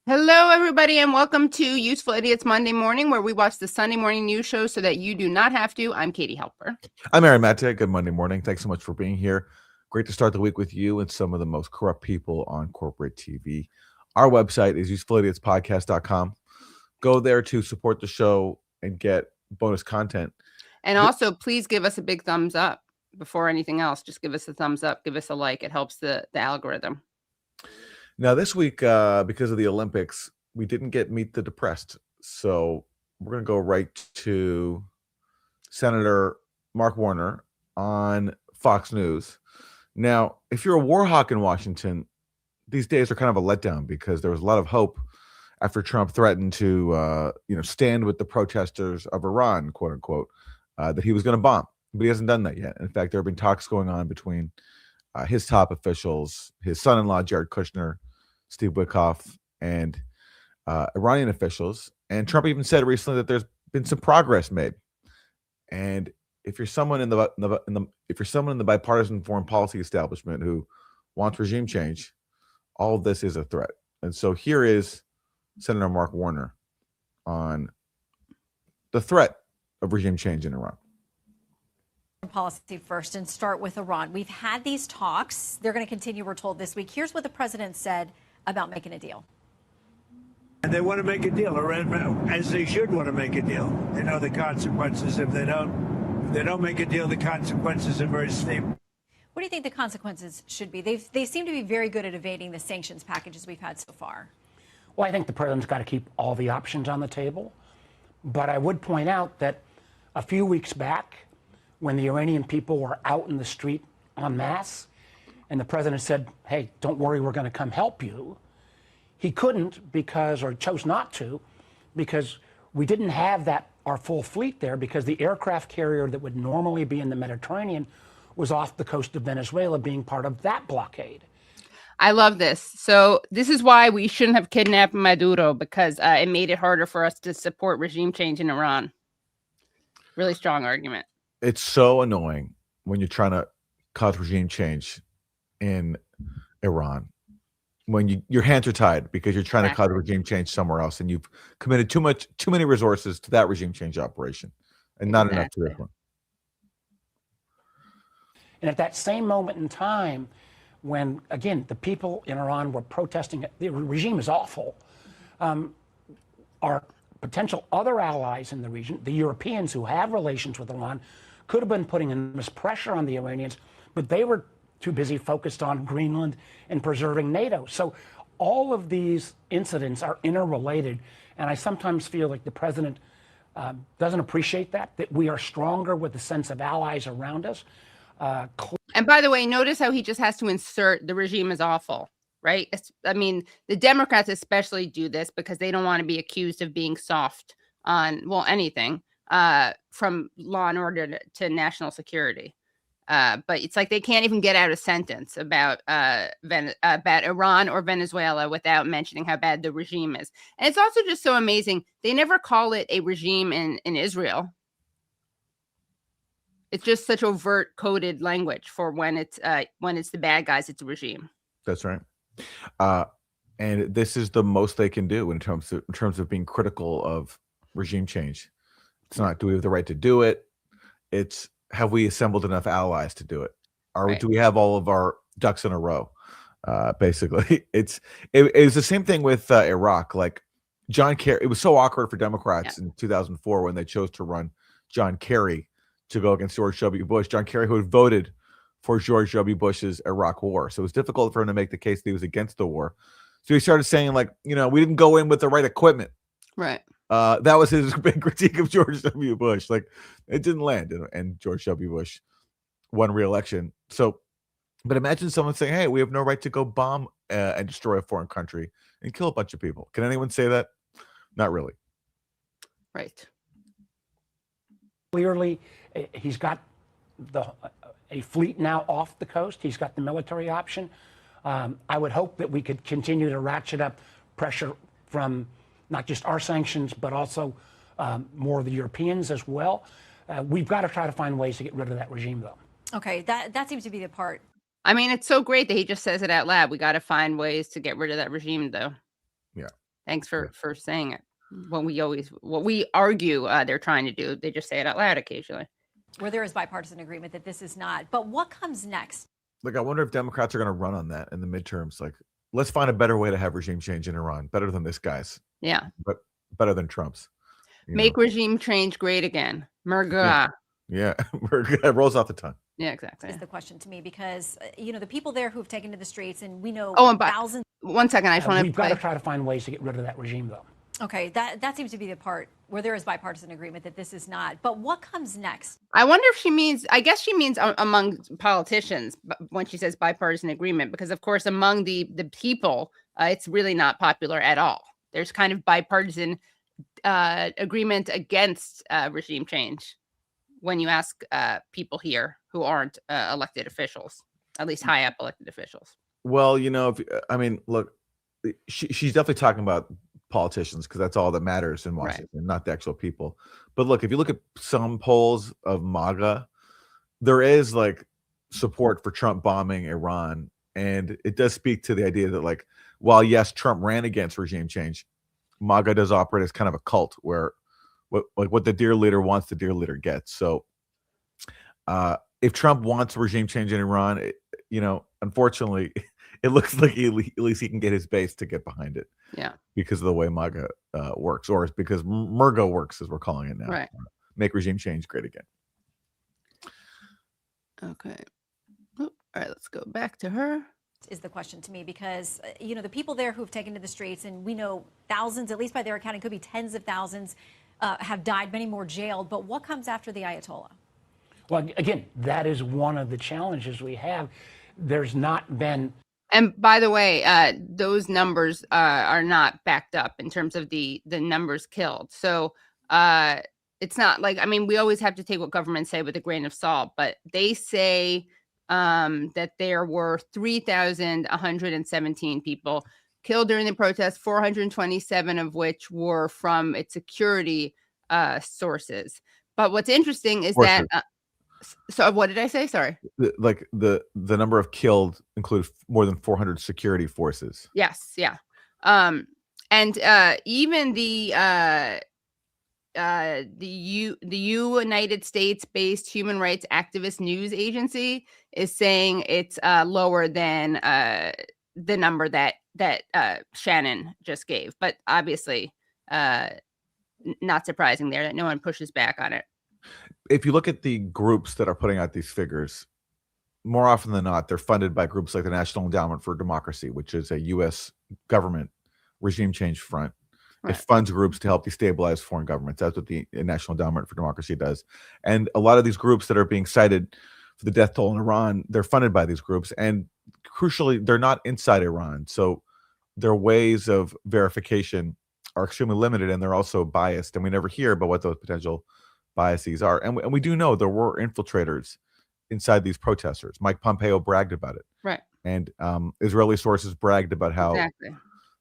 Hello, everybody, and welcome to Useful Idiots Monday Morning, where we watch the Sunday morning news show so that you do not have to. I'm Katie Halper. I'm Maté. Good Monday morning. Thanks so much for being here. Great to start the week with you and some of the most corrupt people on corporate TV. Our website is usefulidiotspodcast.com. Go there to support the show and get bonus content. And also, please give us a big thumbs up before anything else. Just give us a thumbs up. Give us a like. It helps the algorithm. Now, this week, because of the Olympics, we didn't get Meet the Depressed. So we're going to go right to Senator Mark Warner on Fox News. Now, if you're a war hawk in Washington, these days are kind of a letdown because there was a lot of hope after Trump threatened to, stand with the protesters of Iran, quote unquote, that he was going to bomb. But he hasn't done that yet. In fact, there have been talks going on between his top officials, his son-in-law, Jared Kushner, Steve Witkoff, and Iranian officials. And Trump even said recently that there's been some progress made. And if you're someone in the bipartisan foreign policy establishment who wants regime change, all of this is a threat. And so here is Senator Mark Warner on the threat of regime change in Iran. Policy first and start with Iran. We've had these talks. They're going to continue, we're told, this week. Here's what the president said about making a deal. And they want to make a deal, or as they should want to make a deal. They know the consequences if they don't make a deal. The consequences are very steep. What do you think the consequences should be? They seem to be very good at evading the sanctions packages we've had so far. Well, I think the president's got to keep all the options on the table. But I would point out that a few weeks back, when the Iranian people were out in the street en masse, and the president said, hey, don't worry, we're going to come help you, he couldn't or chose not to, because we didn't have our full fleet there, because the aircraft carrier that would normally be in the Mediterranean was off the coast of Venezuela, being part of that blockade. I love this. So this is why we shouldn't have kidnapped Maduro, because it made it harder for us to support regime change in Iran. Really strong argument. It's so annoying when you're trying to cause regime change in Iran, when your hands are tied because you're trying to cause a regime change somewhere else, and you've committed too many resources to that regime change operation, and not enough to this one. And at that same moment in time, when, again, the people in Iran were protesting, the regime is awful, our potential other allies in the region, the Europeans who have relations with Iran, could have been putting enormous pressure on the Iranians, but they were too busy focused on Greenland and preserving NATO. So all of these incidents are interrelated, and I sometimes feel like the president doesn't appreciate that we are stronger with the sense of allies around us. And by the way, notice how he just has to insert the regime is awful, right? The Democrats especially do this because they don't want to be accused of being soft on, anything, from law and order to national security. But it's like they can't even get out a sentence about Iran or Venezuela without mentioning how bad the regime is. And it's also just so amazing. They never call it a regime in Israel. It's just such overt coded language for when it's the bad guys, it's a regime. That's right. And this is the most they can do in terms of being critical of regime change. It's not, do we have the right to do it? It's, have we assembled enough allies to do it? Do we have all of our ducks in a row? Basically, it was the same thing with Iraq. Like John Kerry, it was so awkward for Democrats in 2004 when they chose to run John Kerry to go against George W. Bush. John Kerry, who had voted for George W. Bush's Iraq war. So it was difficult for him to make the case that he was against the war. So he started saying, like, we didn't go in with the right equipment. Right. That was his big critique of George W. Bush. Like, it didn't land, and George W. Bush won re-election. So, but imagine someone saying, hey, we have no right to go bomb and destroy a foreign country and kill a bunch of people. Can anyone say that? Not really. Right. Clearly, he's got a fleet now off the coast. He's got the military option. I would hope that we could continue to ratchet up pressure from not just our sanctions, but also more of the Europeans as well. We've got to try to find ways to get rid of that regime, though. Okay, that seems to be the part. I mean, it's so great that he just says it out loud. We got to find ways to get rid of that regime, though. Yeah. Thanks for saying it. What we argue they're trying to do, they just say it out loud occasionally. Where there is bipartisan agreement that this is not. But what comes next? Like, I wonder if Democrats are going to run on that in the midterms. Like, let's find a better way to have regime change in Iran. Better than this guy's. Yeah. But better than Trump's. Make regime change great again. Murga. Yeah. It rolls off the tongue. Yeah, exactly. Is the question to me because, the people there who've taken to the streets, and we know thousands. 1 second. I just want to We've got to try to find ways to get rid of that regime, though. Okay, that seems to be the part where there is bipartisan agreement that this is not. But what comes next? I wonder if she means, I guess she means among politicians when she says bipartisan agreement, because of course, among the people, it's really not popular at all. There's kind of bipartisan agreement against regime change when you ask people here who aren't elected officials, at least high up elected officials. Well, look, she's definitely talking about politicians because that's all that matters in Washington, not the actual people. But look, if you look at some polls of MAGA, there is like support for Trump bombing Iran. And it does speak to the idea that, like, while yes, Trump ran against regime change, MAGA does operate as kind of a cult where what the dear leader wants, the dear leader gets. So if Trump wants regime change in Iran, unfortunately, it looks like at least he can get his base to get behind it. Yeah. Because of the way MAGA works, or because MAGA works, as we're calling it now. Right. Make regime change great again. Okay. All right, let's go back to her. Is the question to me because, the people there who've taken to the streets, and we know thousands, at least by their accounting, could be tens of thousands, have died, many more jailed. But what comes after the Ayatollah? Well, again, that is one of the challenges we have. There's not been. And by the way, those numbers are not backed up in terms of the numbers killed. So it's not like, we always have to take what governments say with a grain of salt, but they say that there were 3,117 people killed during the protest, 427 of which were from its security sources. But what's interesting is that so what did I say? Sorry. The number of killed include more than 400 security forces. Yes. Yeah. And even the United States-based human rights activist news agency is saying it's lower than the number that Shannon just gave. But obviously, not surprising there that no one pushes back on it. If you look at the groups that are putting out these figures, more often than not, they're funded by groups like the National Endowment for Democracy, which is a U.S. government regime change front. Right. It funds groups to help destabilize foreign governments. That's what the National Endowment for Democracy does. And a lot of these groups that are being cited for the death toll in Iran, they're funded by these groups. And crucially, they're not inside Iran. So their ways of verification are extremely limited, and they're also biased. And we never hear about what those potential biases are. And we do know there were infiltrators inside these protesters. Mike Pompeo bragged about it. Right. And Israeli sources bragged about how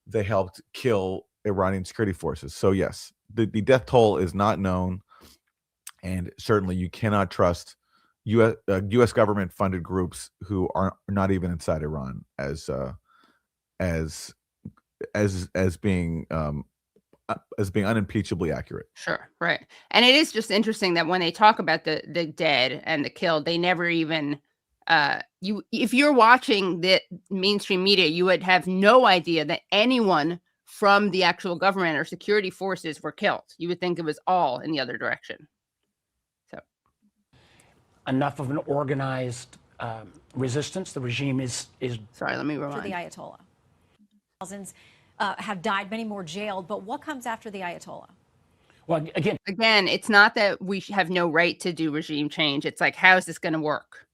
they helped kill Iranian security forces. So yes, the death toll is not known, and certainly you cannot trust U.S. government funded groups who are not even inside Iran as being unimpeachably accurate. Sure, right. And it is just interesting that when they talk about the dead and the killed, they never even if you're watching the mainstream media, you would have no idea that anyone from the actual government or security forces were killed. You would think it was all in the other direction. So enough of an organized resistance. The regime is sorry, let me rewind. For the Ayatollah. Thousands have died, many more jailed. But what comes after the Ayatollah? Well, again, it's not that we have no right to do regime change. It's like, how is this going to work?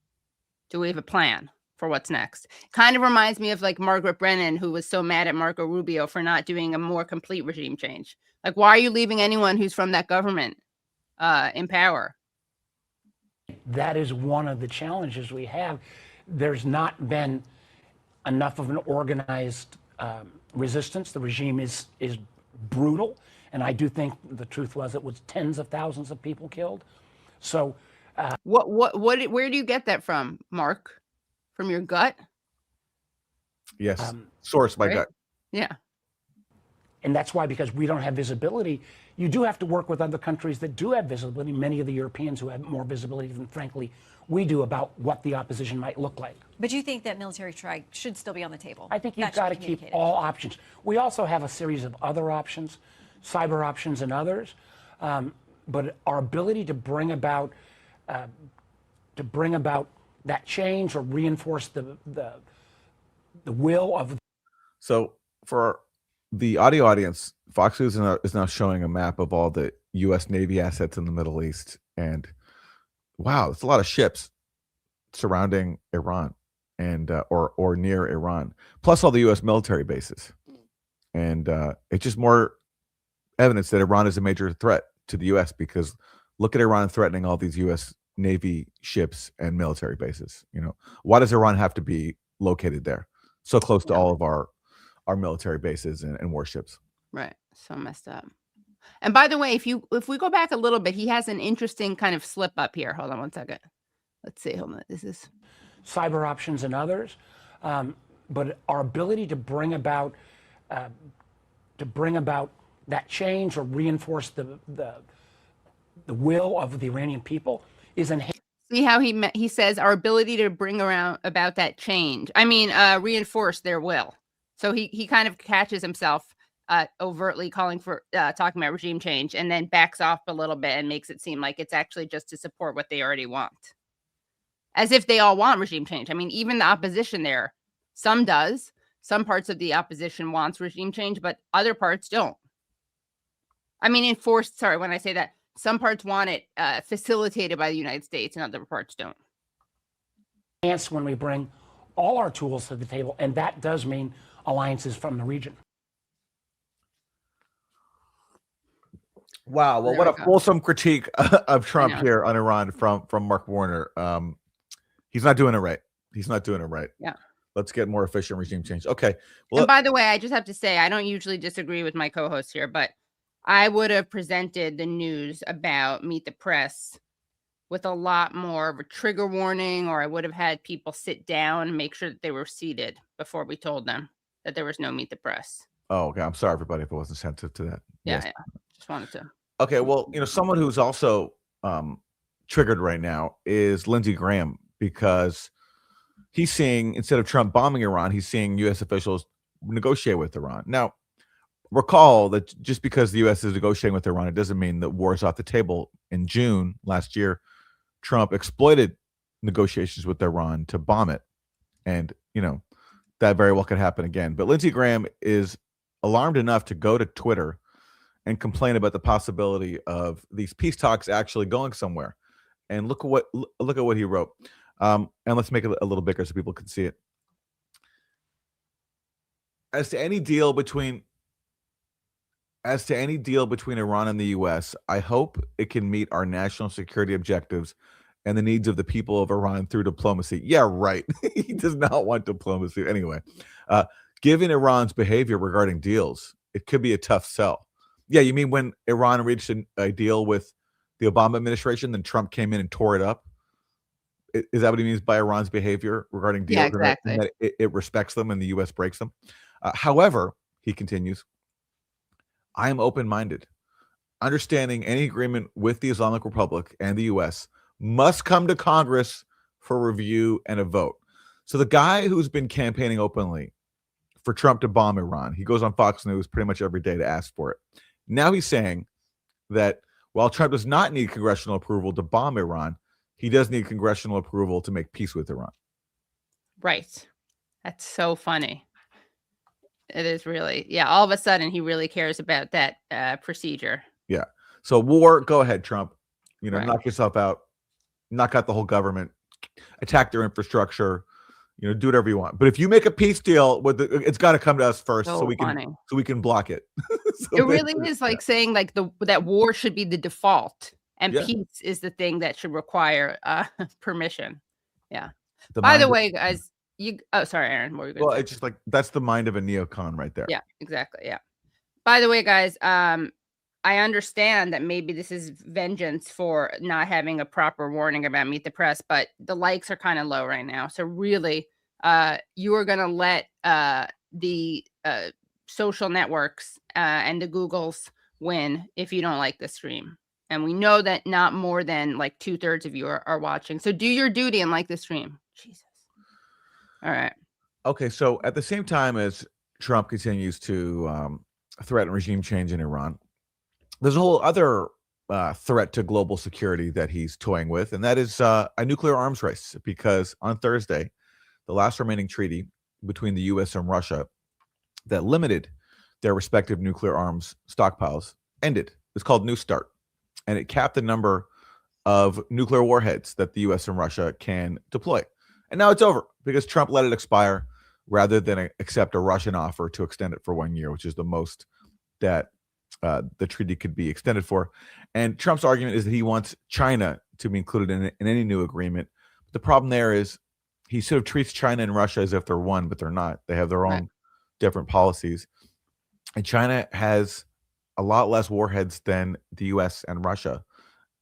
Do we have a plan for what's next? Kind of reminds me of like Margaret Brennan, who was so mad at Marco Rubio for not doing a more complete regime change. Like, why are you leaving anyone who's from that government in power? That is one of the challenges we have. There's not been enough of an organized resistance. The regime is brutal, and I do think the truth was it was tens of thousands of people killed. So, where do you get that from, Mark? From your gut? Yes, source my gut. Yeah. And that's why, because we don't have visibility, you do have to work with other countries that do have visibility, many of the Europeans who have more visibility than, frankly, we do about what the opposition might look like. But you think that military strike should still be on the table? I think you've That should got to be keep communicated. all options. We also have a series of other options, cyber options and others, but our ability to bring about that change or reinforce the will of. So for the audio audience, Fox News is now showing a map of all the U.S. Navy assets in the Middle East, and wow, it's a lot of ships surrounding Iran and or near Iran, plus all the U.S. military bases, and it's just more evidence that Iran is a major threat to the U.S. because look at Iran threatening all these U.S. Navy ships and military bases. You know, why does Iran have to be located there, so close to all of our military bases and warships? Right. So messed up. And by the way, if we go back a little bit, he has an interesting kind of slip up here. Hold on one second. Let's see. Hold on. Is this Cyber options and others, but our ability to bring about that change or reinforce the will of the Iranian people is enhanced. See how he says our ability to bring around about that change. I mean, reinforce their will. So he kind of catches himself overtly talking about regime change, and then backs off a little bit and makes it seem like it's actually just to support what they already want, as if they all want regime change. I mean, even the opposition there, some does. Some parts of the opposition wants regime change, but other parts don't. I mean, enforced. Sorry, when I say that, some parts want it facilitated by the United States, and other parts don't. When we bring all our tools to the table, and that does mean alliances from the region. Wow. Well, what a fulsome critique of Trump here on Iran from Mark Warner. He's not doing it right. He's not doing it right. Yeah. Let's get more efficient regime change. Okay. Well, and by the way, I just have to say, I don't usually disagree with my co-host here, but I would have presented the news about Meet the Press with a lot more of a trigger warning, or I would have had people sit down and make sure that they were seated before we told them that there was no Meet the Press. Oh, okay. I'm sorry, everybody, if I wasn't sensitive to that. Yeah, Yes. yeah. Just wanted to. Okay. Well, someone who's also triggered right now is Lindsey Graham, because he's seeing, instead of Trump bombing Iran, he's seeing U.S. officials negotiate with Iran. Now, recall that just because the U.S. is negotiating with Iran, it doesn't mean that war is off the table. In June last year, Trump exploited negotiations with Iran to bomb it. And, that very well could happen again. But Lindsey Graham is alarmed enough to go to Twitter and complain about the possibility of these peace talks actually going somewhere. And look at what he wrote. And let's make it a little bigger so people can see it. As to any deal between Iran and the U.S., I hope it can meet our national security objectives and the needs of the people of Iran through diplomacy. Yeah, right. He does not want diplomacy. Anyway, given Iran's behavior regarding deals, it could be a tough sell. Yeah, you mean when Iran reached a deal with the Obama administration, then Trump came in and tore it up? Is that what he means by Iran's behavior regarding deals? Yeah, exactly. And that it respects them and the U.S. breaks them? However, he continues, I am open-minded. Understanding any agreement with the Islamic Republic and the U.S. must come to Congress for review and a vote. So the guy who's been campaigning openly for Trump to bomb Iran, he goes on Fox News pretty much every day to ask for it. Now he's saying that while Trump does not need congressional approval to bomb Iran, he does need congressional approval to make peace with Iran. Right. That's so funny. It is really, yeah. All of a sudden, he really cares about that procedure. Yeah. So war, go ahead, Trump. Right. Knock yourself out. Knock out the whole government. Attack their infrastructure. Do whatever you want. But if you make a peace deal with it's got to come to us first, so we can block it. It really is like saying like that war should be the default, and peace is the thing that should require permission. Yeah. By the way, guys, sorry, Aaron. What were you gonna say? It's just like that's the mind of a neocon right there. Yeah, exactly. Yeah. By the way, guys, I understand that maybe this is vengeance for not having a proper warning about Meet the Press, but the likes are kind of low right now. So really, you are going to let the social networks and the Googles win if you don't like the stream. And we know that not more than like 2/3 of you are watching. So do your duty and like the stream. Jesus. All right. Okay, so at the same time as Trump continues to threaten regime change in Iran, there's a whole other threat to global security that he's toying with, and that is a nuclear arms race. Because on Thursday, the last remaining treaty between the U.S. and Russia that limited their respective nuclear arms stockpiles ended. It's called New START, and it capped the number of nuclear warheads that the U.S. and Russia can deploy. And now it's over because Trump let it expire rather than accept a Russian offer to extend it for 1 year, which is the most that the treaty could be extended for. And Trump's argument is that he wants China to be included in any new agreement. But the problem there is he sort of treats China and Russia as if they're one, but they're not. They have their own different policies. And China has a lot less warheads than the U.S. and Russia,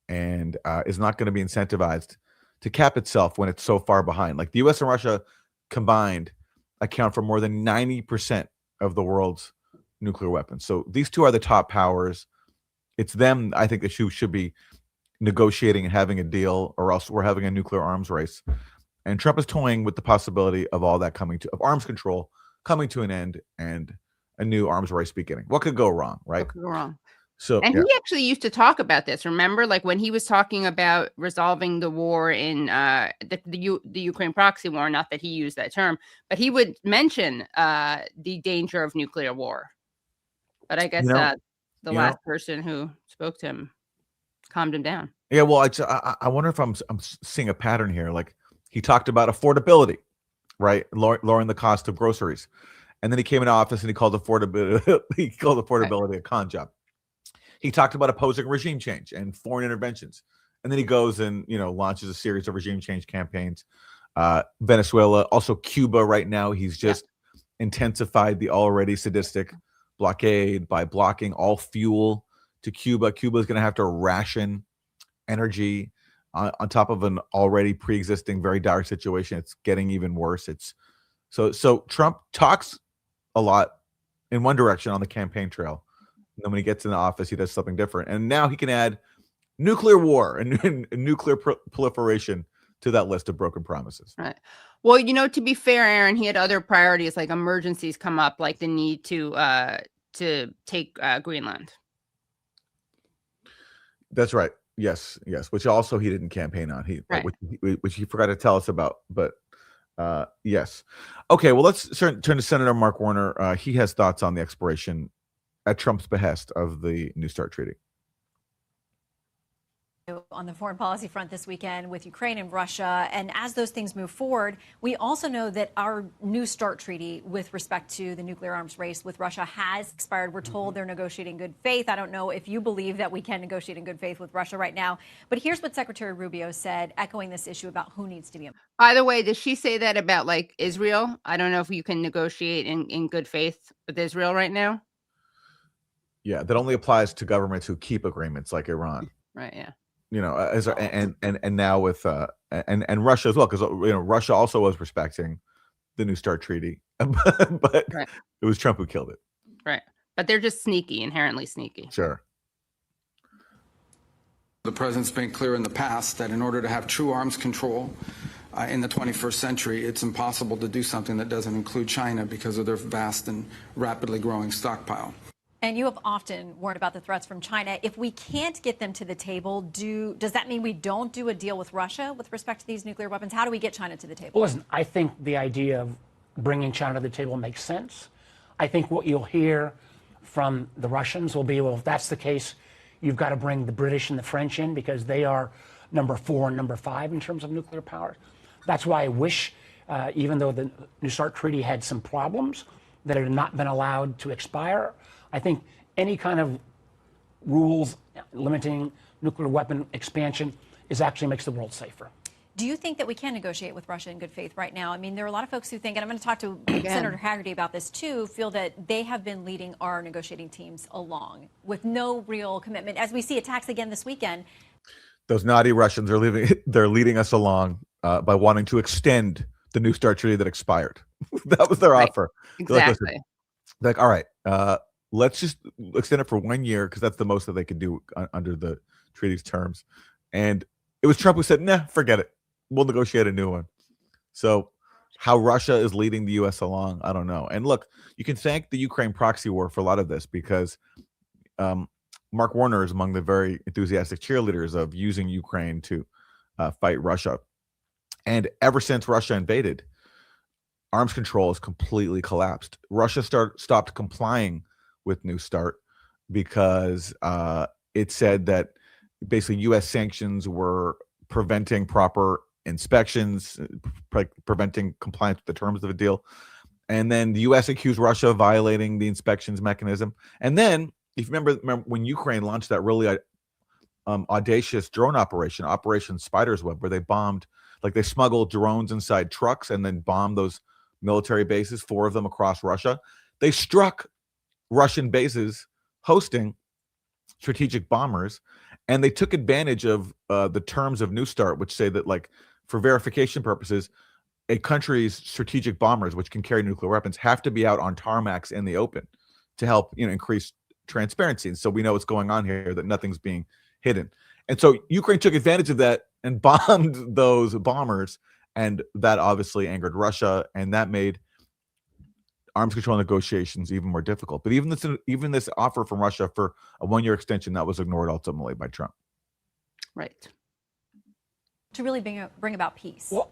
and is not going to be incentivized to cap itself when it's so far behind. Like the U.S. and Russia combined account for more than 90% of the world's nuclear weapons. So these two are the top powers. It's them, I think, that should be negotiating and having a deal, or else we're having a nuclear arms race. And Trump is toying with the possibility of all that of arms control coming to an end and a new arms race beginning. What could go wrong, right? What could go wrong? So, and he actually used to talk about this. Remember, like when he was talking about resolving the war in the Ukraine proxy war. Not that he used that term, but he would mention the danger of nuclear war. But I guess the last person who spoke to him calmed him down. Yeah, well, I wonder if I'm seeing a pattern here. Like he talked about affordability, right? Lowering the cost of groceries, and then he came into office and he called affordability a con job. He talked about opposing regime change and foreign interventions, and then he goes and launches a series of regime change campaigns. Venezuela, also Cuba. Right now, he's just intensified the already sadistic blockade by blocking all fuel to Cuba. Cuba is going to have to ration energy on top of an already pre-existing very dire situation. It's getting even worse. It's so Trump talks a lot in one direction on the campaign trail. And then when he gets in the office, he does something different. And now he can add nuclear war and nuclear proliferation to that list of broken promises. Right. Well, to be fair, Aaron, he had other priorities, like emergencies come up, like the need to take Greenland. That's right. Yes. Which also he didn't campaign on. Which he forgot to tell us about. But yes. Okay. Well, let's turn to Senator Mark Warner. He has thoughts on the expiration at Trump's behest of the New START treaty. On the foreign policy front this weekend with Ukraine and Russia. And as those things move forward, we also know that our New START treaty with respect to the nuclear arms race with Russia has expired. We're told they're negotiating good faith. I don't know if you believe that we can negotiate in good faith with Russia right now. But here's what Secretary Rubio said, echoing this issue about who needs to be. By the way, does she say that about like Israel? I don't know if you can negotiate in good faith with Israel right now. Yeah, that only applies to governments who keep agreements like Iran. Right, yeah. And now with and Russia as well, because Russia also was respecting the New START treaty, but it was Trump who killed it. Right, but they're just inherently sneaky. Sure. The president's been clear in the past that in order to have true arms control in the 21st century, it's impossible to do something that doesn't include China because of their vast and rapidly growing stockpile. And you have often warned about the threats from China. If we can't get them to the table, does that mean we don't do a deal with Russia with respect to these nuclear weapons? How do we get China to the table? Well, listen, I think the idea of bringing China to the table makes sense. I think what you'll hear from the Russians will be, well, if that's the case, you've got to bring the British and the French in because they are number 4 and number 5 in terms of nuclear power. That's why I wish, even though the New START treaty had some problems, that it had not been allowed to expire. I think any kind of rules limiting nuclear weapon expansion actually makes the world safer. Do you think that we can negotiate with Russia in good faith right now? I mean, there are a lot of folks who think, and I'm going to talk to Senator Haggerty about this too, feel that they have been leading our negotiating teams along with no real commitment. As we see attacks again this weekend. Those naughty Russians are leading us along by wanting to extend the New START treaty that expired. That was their offer. Exactly. Like, all right, let's just extend it for 1 year because that's the most that they could do under the treaty's terms. And it was Trump who said, nah, forget it. We'll negotiate a new one. So how Russia is leading the U.S. along, I don't know. And look, you can thank the Ukraine proxy war for a lot of this because Mark Warner is among the very enthusiastic cheerleaders of using Ukraine to fight Russia. And ever since Russia invaded, arms control has completely collapsed. Russia stopped complying with New START because it said that basically U.S. sanctions were preventing proper inspections, preventing compliance with the terms of a deal. And then the U.S. accused Russia of violating the inspections mechanism. And then, if you remember when Ukraine launched that really audacious drone Operation Spider's Web, where they bombed, like they smuggled drones inside trucks and then bombed those military bases, 4 of them across Russia. They struck Russian bases hosting strategic bombers, and they took advantage of the terms of New START, which say that, like, for verification purposes, a country's strategic bombers, which can carry nuclear weapons, have to be out on tarmacs in the open to help, increase transparency. And so we know what's going on here, that nothing's being hidden. And so Ukraine took advantage of that and bombed those bombers, and that obviously angered Russia, and that made arms control negotiations even more difficult. But even this offer from Russia for a 1-year extension, that was ignored ultimately by Trump. Right. To really bring about peace. Well,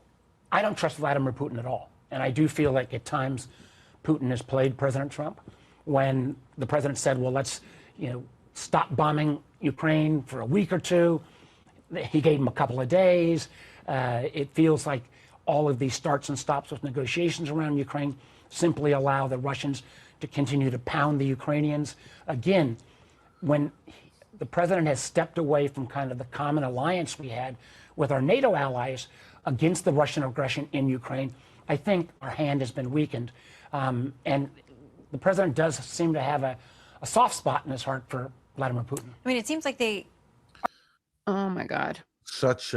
I don't trust Vladimir Putin at all. And I do feel like at times Putin has played President Trump. When the president said, well, let's stop bombing Ukraine for a week or 2, he gave him a couple of days. It feels like all of these starts and stops with negotiations around Ukraine simply allow the Russians to continue to pound the Ukrainians. Again, when the president has stepped away from kind of the common alliance we had with our NATO allies against the Russian aggression in Ukraine, I think our hand has been weakened. And the president does seem to have a soft spot in his heart for Vladimir Putin. I mean, it seems like they... Oh, my God. Such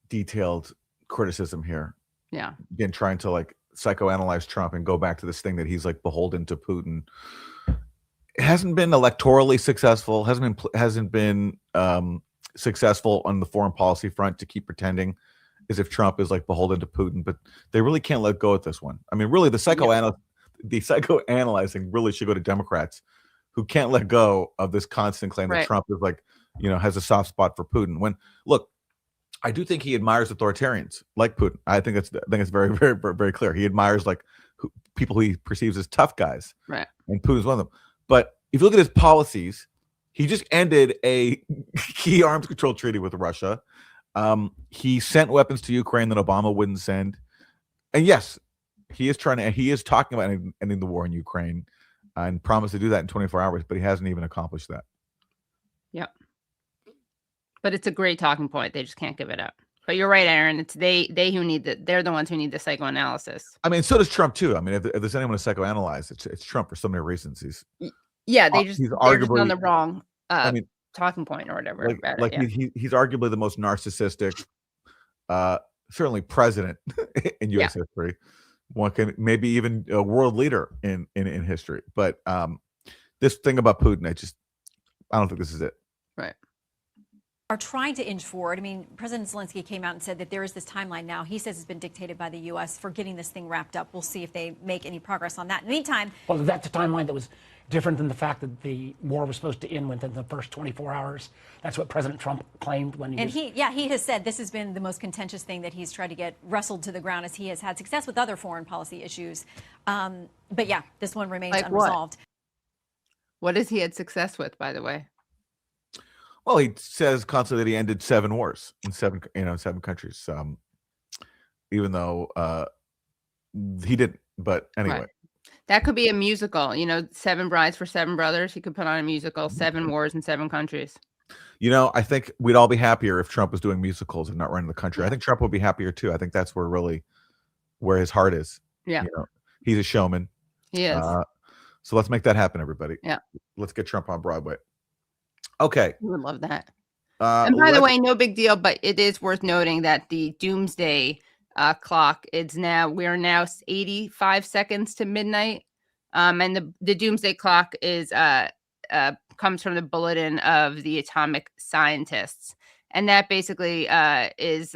detailed criticism here. Yeah. Again, trying to psychoanalyze Trump and go back to this thing that he's beholden to Putin. It hasn't been electorally successful. Hasn't been successful on the foreign policy front to keep pretending as if Trump is beholden to Putin. But they really can't let go at this one. I mean, really, the psychoanalyzing really should go to Democrats, who can't let go of this constant claim that Trump is has a soft spot for Putin. When look, I do think he admires authoritarians like Putin. I think it's very, very, very clear. He admires people who he perceives as tough guys, right? And Putin's one of them. But if you look at his policies, he just ended a key arms control treaty with Russia. He sent weapons to Ukraine that Obama wouldn't send. And yes, he is talking about ending the war in Ukraine and promised to do that in 24 hours, but he hasn't even accomplished that. Yep. But it's a great talking point. They just can't give it up. But you're right, Aaron. It's they who need they're the ones who need the psychoanalysis. I mean, so does Trump too. I mean, if there's anyone to psychoanalyze, it's Trump for so many reasons. They're just on the wrong talking point or whatever. He's arguably the most narcissistic, certainly president in U.S. history. One can maybe even a world leader in history. But this thing about Putin, I don't think this is it. Right. Are trying to inch forward. I mean, President Zelensky came out and said that there is this timeline now. He says it's been dictated by the U.S. for getting this thing wrapped up. We'll see if they make any progress on that. In the meantime... Well, that's a timeline that was different than the fact that the war was supposed to end within the first 24 hours. That's what President Trump claimed when he he has said this has been the most contentious thing that he's tried to get wrestled to the ground, as he has had success with other foreign policy issues. But yeah, this one remains unresolved. What has he had success with, by the way? Well, he says constantly that he ended 7 wars in 7 countries. Even though he didn't, but anyway. Right. That could be a musical, 7 Brides for 7 Brothers. He could put on a musical, 7 wars in 7 countries. I think we'd all be happier if Trump was doing musicals and not running the country. I think Trump would be happier too. I think that's where his heart is. Yeah. He's a showman. He is. So let's make that happen, everybody. Yeah. Let's get Trump on Broadway. Okay. We would love that. And by the way, no big deal, but it is worth noting that the doomsday clock we are now 85 seconds to midnight. And the doomsday clock is comes from the Bulletin of the Atomic Scientists, and that basically is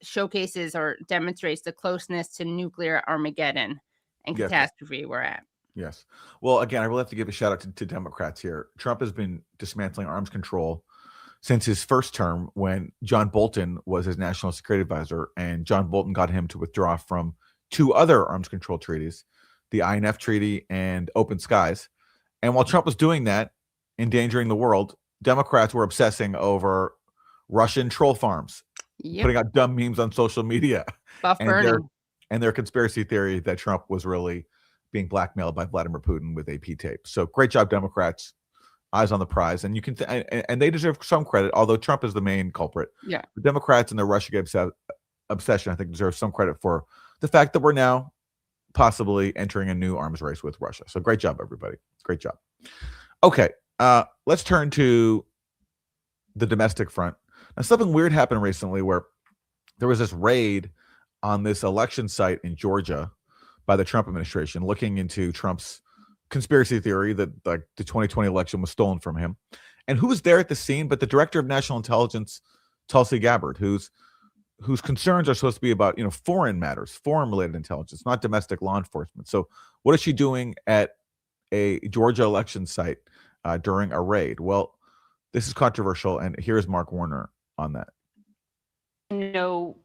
showcases or demonstrates the closeness to nuclear Armageddon and Yes. catastrophe we're at. Yes. Well, again, I really have to give a shout out to Democrats here. Trump has been dismantling arms control since his first term, when John Bolton was his national security advisor, and John Bolton got him to withdraw from 2 other arms control treaties, the INF Treaty and Open Skies. And while Trump was doing that, endangering the world, Democrats were obsessing over Russian troll farms, putting out dumb memes on social media, Buff burning, and their conspiracy theory that Trump was really being blackmailed by Vladimir Putin with AP tape. So great job, Democrats. Eyes on the prize, and you can and they deserve some credit, although Trump is the main culprit. Yeah, the Democrats and their Russiagate obsession, I think, deserve some credit for the fact that we're now possibly entering a new arms race with Russia. So great job, everybody. Great job. Okay, let's turn to the domestic front. Now, something weird happened recently where there was this raid on this election site in Georgia by the Trump administration, looking into Trump's conspiracy theory that like the 2020 election was stolen from him. And who was there at the scene but the director of national intelligence, Tulsi Gabbard, whose concerns are supposed to be about, foreign matters, foreign related intelligence, not domestic law enforcement. So what is she doing at a Georgia election site during a raid? Well, this is controversial, and here's Mark Warner on that. No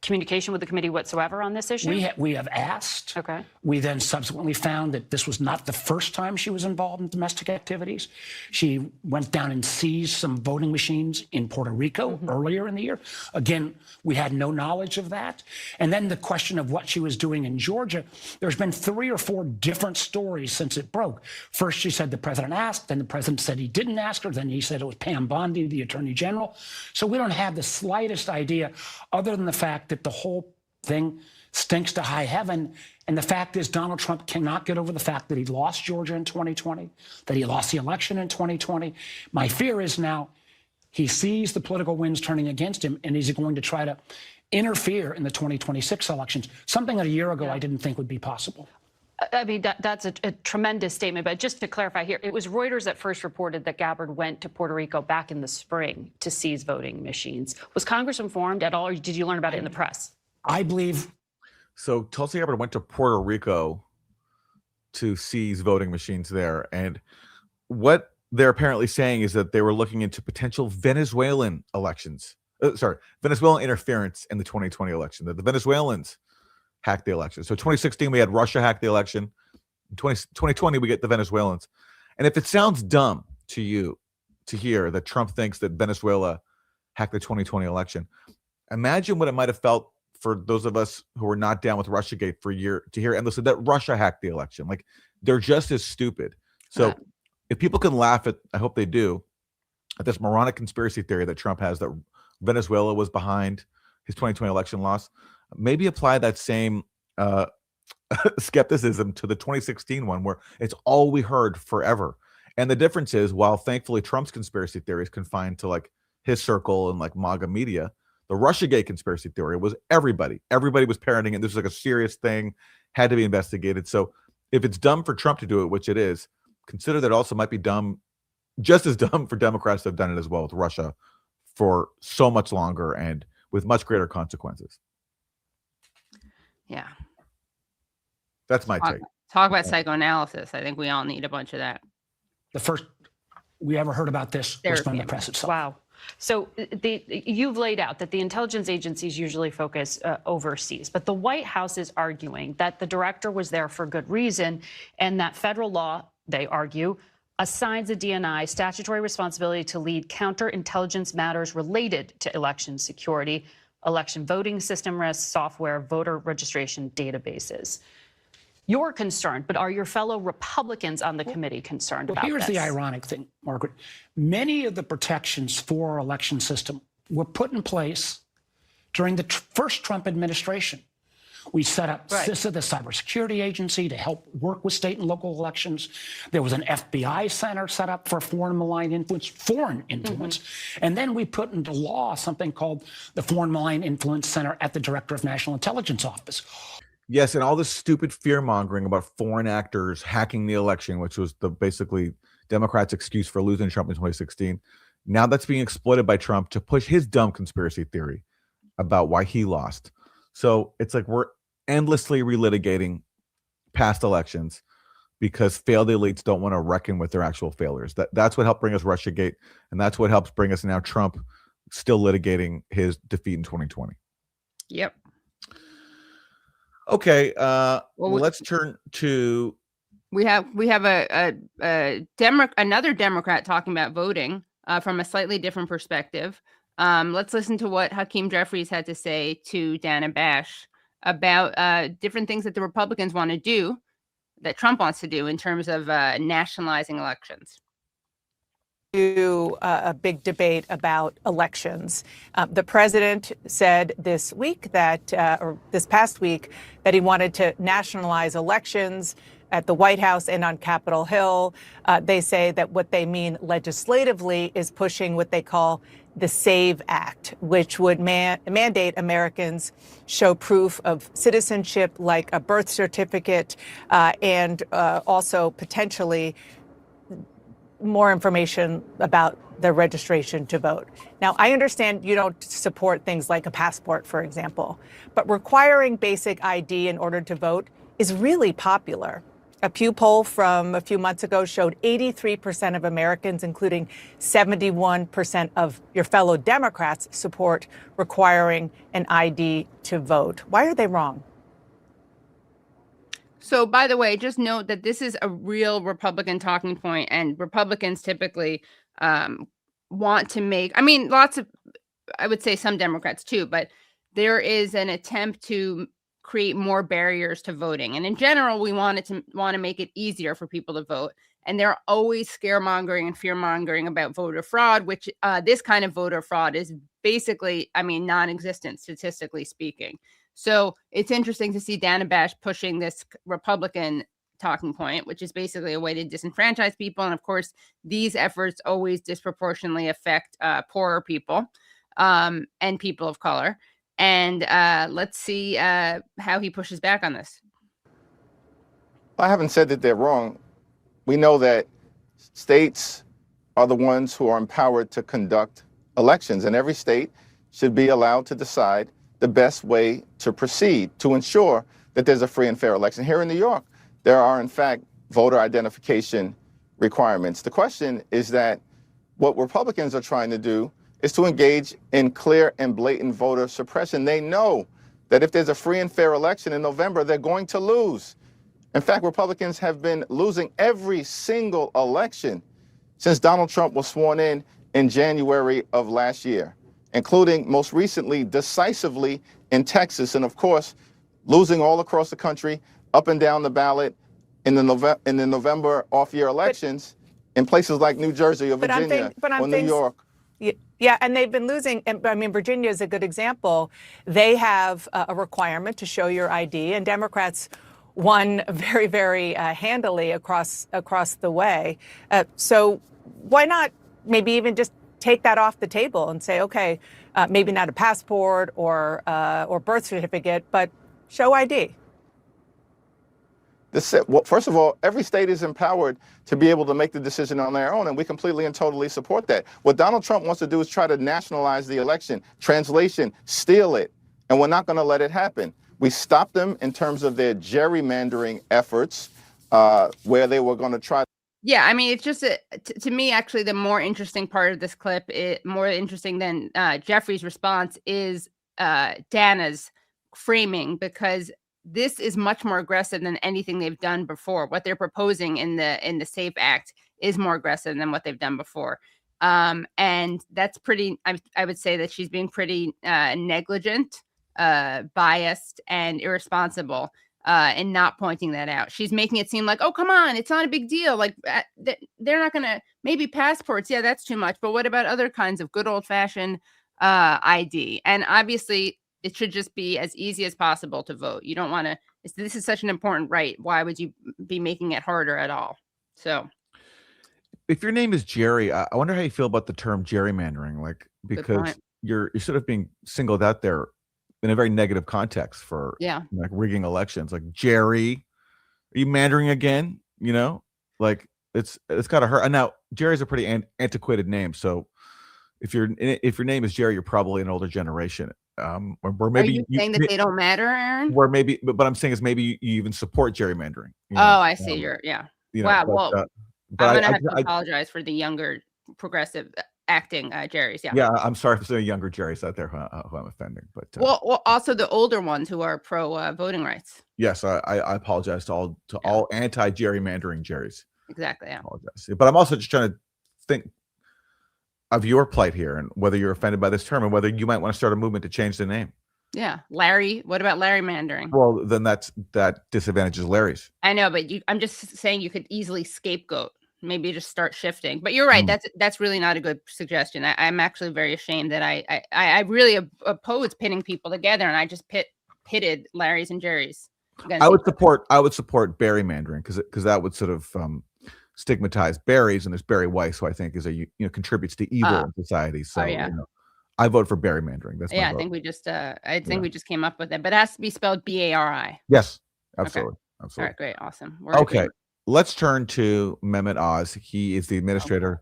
communication with the committee whatsoever on this issue? We have asked. Okay. We then subsequently found that this was not the first time she was involved in domestic activities. She went down and seized some voting machines in Puerto Rico earlier in the year. Again, we had no knowledge of that. And then the question of what she was doing in Georgia, there's been 3 or 4 different stories since it broke. First, she said the president asked, then the president said he didn't ask her, then he said it was Pam Bondi, the attorney general. So we don't have the slightest idea, other than the fact that the whole thing stinks to high heaven. And the fact is, Donald Trump cannot get over the fact that he lost Georgia in 2020, that he lost the election in 2020. My fear is now he sees the political winds turning against him, and he's going to try to interfere in the 2026 elections, something that a year ago I didn't think would be possible. I mean, that's a tremendous statement. But just to clarify here, it was Reuters that first reported that Gabbard went to Puerto Rico back in the spring to seize voting machines. Was Congress informed at all, or did you learn about it in the press? I believe. So Tulsi Gabbard went to Puerto Rico to seize voting machines there. And what they're apparently saying is that they were looking into potential Venezuelan elections. Venezuelan interference in the 2020 election, that the Venezuelans hacked the election. So 2016, we had Russia hack the election. In 2020, we get the Venezuelans. And if it sounds dumb to you to hear that Trump thinks that Venezuela hacked the 2020 election, imagine what it might have felt for those of us who were not down with Russiagate for a year to hear endlessly that Russia hacked the election. Like, they're just as stupid. So if people can laugh at, I hope they do, at this moronic conspiracy theory that Trump has that Venezuela was behind his 2020 election loss, maybe apply that same skepticism to the 2016 one, where it's all we heard forever. And the difference is, while thankfully Trump's conspiracy theory is confined to like his circle and like MAGA media, the Russiagate conspiracy theory was everybody. Everybody was parroting it. This was like a serious thing, had to be investigated. So if it's dumb for Trump to do it, which it is, consider that it also might be dumb, just as dumb for Democrats to have done it as well with Russia for so much longer and with much greater consequences. Yeah. That's my take. Talk about psychoanalysis. I think we all need a bunch of that. The first we ever heard about this was from the press itself. Wow. So you've laid out that the intelligence agencies usually focus overseas, but the White House is arguing that the director was there for good reason, and that federal law, they argue, assigns the DNI statutory responsibility to lead counterintelligence matters related to election security, election voting system risks, software, voter registration databases. You're concerned, but are your fellow Republicans on the committee concerned about this? Here's the ironic thing, Margaret. Many of the protections for our election system were put in place during the first Trump administration. We set up CISA, the cybersecurity agency, to help work with state and local elections. There was an FBI center set up for foreign malign influence. And then we put into law something called the Foreign Malign Influence Center at the Director of National Intelligence Office. Yes, and all this stupid fear mongering about foreign actors hacking the election, which was the basically Democrats' excuse for losing Trump in 2016. Now that's being exploited by Trump to push his dumb conspiracy theory about why he lost. So it's like we're endlessly relitigating past elections because failed elites don't want to reckon with their actual failures. That's what helped bring us Russiagate, and that's what helps bring us now Trump still litigating his defeat in 2020. Yep. Okay, let's turn to. We have another Democrat talking about voting from a slightly different perspective. Let's listen to what Hakeem Jeffries had to say to Dana Bash about different things that the Republicans want to do, that Trump wants to do in terms of nationalizing elections. A big debate about elections. The president said this week or this past week, that he wanted to nationalize elections at the White House and on Capitol Hill. They say that what they mean legislatively is pushing what they call the SAVE Act, which would mandate Americans show proof of citizenship, like a birth certificate, and also potentially more information about their registration to vote. Now, I understand you don't support things like a passport, for example, but requiring basic ID in order to vote is really popular. A Pew poll from a few months ago showed 83% of Americans, including 71% of your fellow Democrats, support requiring an ID to vote. Why are they wrong? So, by the way, just note that this is a real Republican talking point, and Republicans typically want to make, I mean, I would say some Democrats too, but there is an attempt to create more barriers to voting. And in general, we want to make it easier for people to vote. And they're always scaremongering and fear-mongering about voter fraud, which this kind of voter fraud is basically, I mean, non-existent, statistically speaking. So it's interesting to see Dana Bash pushing this Republican talking point, which is basically a way to disenfranchise people. And of course, these efforts always disproportionately affect poorer people and people of color. And let's see how he pushes back on this. I haven't said that they're wrong. We know that states are the ones who are empowered to conduct elections, and every state should be allowed to decide the best way to proceed to ensure that there's a free and fair election. Here in New York, there are, in fact, voter identification requirements. The question is that what Republicans are trying to do is to engage in clear and blatant voter suppression. They know that if there's a free and fair election in November, they're going to lose. In fact, Republicans have been losing every single election since Donald Trump was sworn in January of last year, including most recently decisively in Texas, and of course, losing all across the country, up and down the ballot in the November off-year elections in places like New Jersey or Virginia or New York. Yeah, and they've been losing. I mean, Virginia is a good example. They have a requirement to show your ID, and Democrats won very, very handily across the way. So why not maybe even just take that off the table and say, okay, maybe not a passport or birth certificate, but show ID? Well, first of all, every state is empowered to be able to make the decision on their own, and we completely and totally support that. What Donald Trump wants to do is try to nationalize the election. Translation, steal it, and we're not going to let it happen. We stopped them in terms of their gerrymandering efforts, where they were going to try. Yeah, I mean, it's just to me, actually, the more interesting part of this clip, more interesting than Jeffrey's response, is Dana's framing, because this is much more aggressive than anything they've done before. What they're proposing in the SAFE Act is more aggressive than what they've done before. And that's pretty, I would say that she's being pretty negligent, biased, and irresponsible in not pointing that out. She's making it seem like, oh, come on, it's not a big deal. Like they're not going to, maybe passports. Yeah, that's too much. But what about other kinds of good old fashioned ID? And obviously, it should just be as easy as possible to vote. You don't want to, this is such an important right. Why would you be making it harder at all? So if your name is Jerry, I wonder how you feel about the term gerrymandering, like, because you're sort of being singled out there in a very negative context for like rigging elections. Like, Jerry, are you mandering again? You know, like it's got to hurt. And now Jerry's a pretty antiquated name, so if your name is Jerry, you're probably an older generation. Or maybe are you saying that they don't matter, Aaron? Or maybe, but I'm saying is maybe you even support gerrymandering. You know? Oh, I see. You know, wow. But I'm gonna have to apologize for the younger progressive acting Jerry's. Yeah, I'm sorry for the younger Jerry's out there who I'm offending. But well, also the older ones who are pro voting rights. Yes, I apologize to all anti-gerrymandering Jerry's. Exactly. Yeah. I apologize, but I'm also just trying to think of your plight here and whether you're offended by this term and whether you might want to start a movement to change the name. Yeah, Larry. What about Larry mandering? Well, then that disadvantages Larry's. I know, but I'm just saying you could easily scapegoat. Maybe just start shifting. But you're right. That's really not a good suggestion. I'm actually very ashamed that I really oppose pitting people together, and I just pitted Larry's and Jerry's. I would support gerrymandering because that would sort of stigmatize berries, and there's Barry Weiss, who I think is contributes to evil in society. So I vote for gerrymandering. That's my vote. I think we just came up with it, but it has to be spelled BARI. Yes, absolutely. Okay. Absolutely. All right, great, awesome. Okay, let's turn to Mehmet Oz. He is the administrator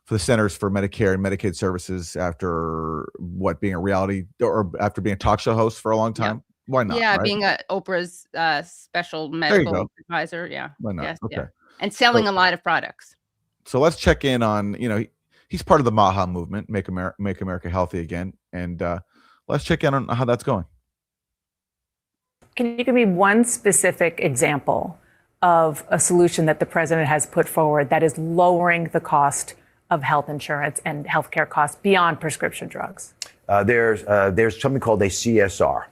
for the Centers for Medicare and Medicaid Services after being a reality or after being a talk show host for a long time. Why not? Yeah, right? being Oprah's special medical advisor. Yeah. Why not? Yes, okay. Yeah. And selling a lot of products. So let's check in on, he's part of the MAHA movement, Make America Healthy Again. And let's check in on how that's going. Can you give me one specific example of a solution that the president has put forward that is lowering the cost of health insurance and healthcare costs beyond prescription drugs? There's something called a CSR.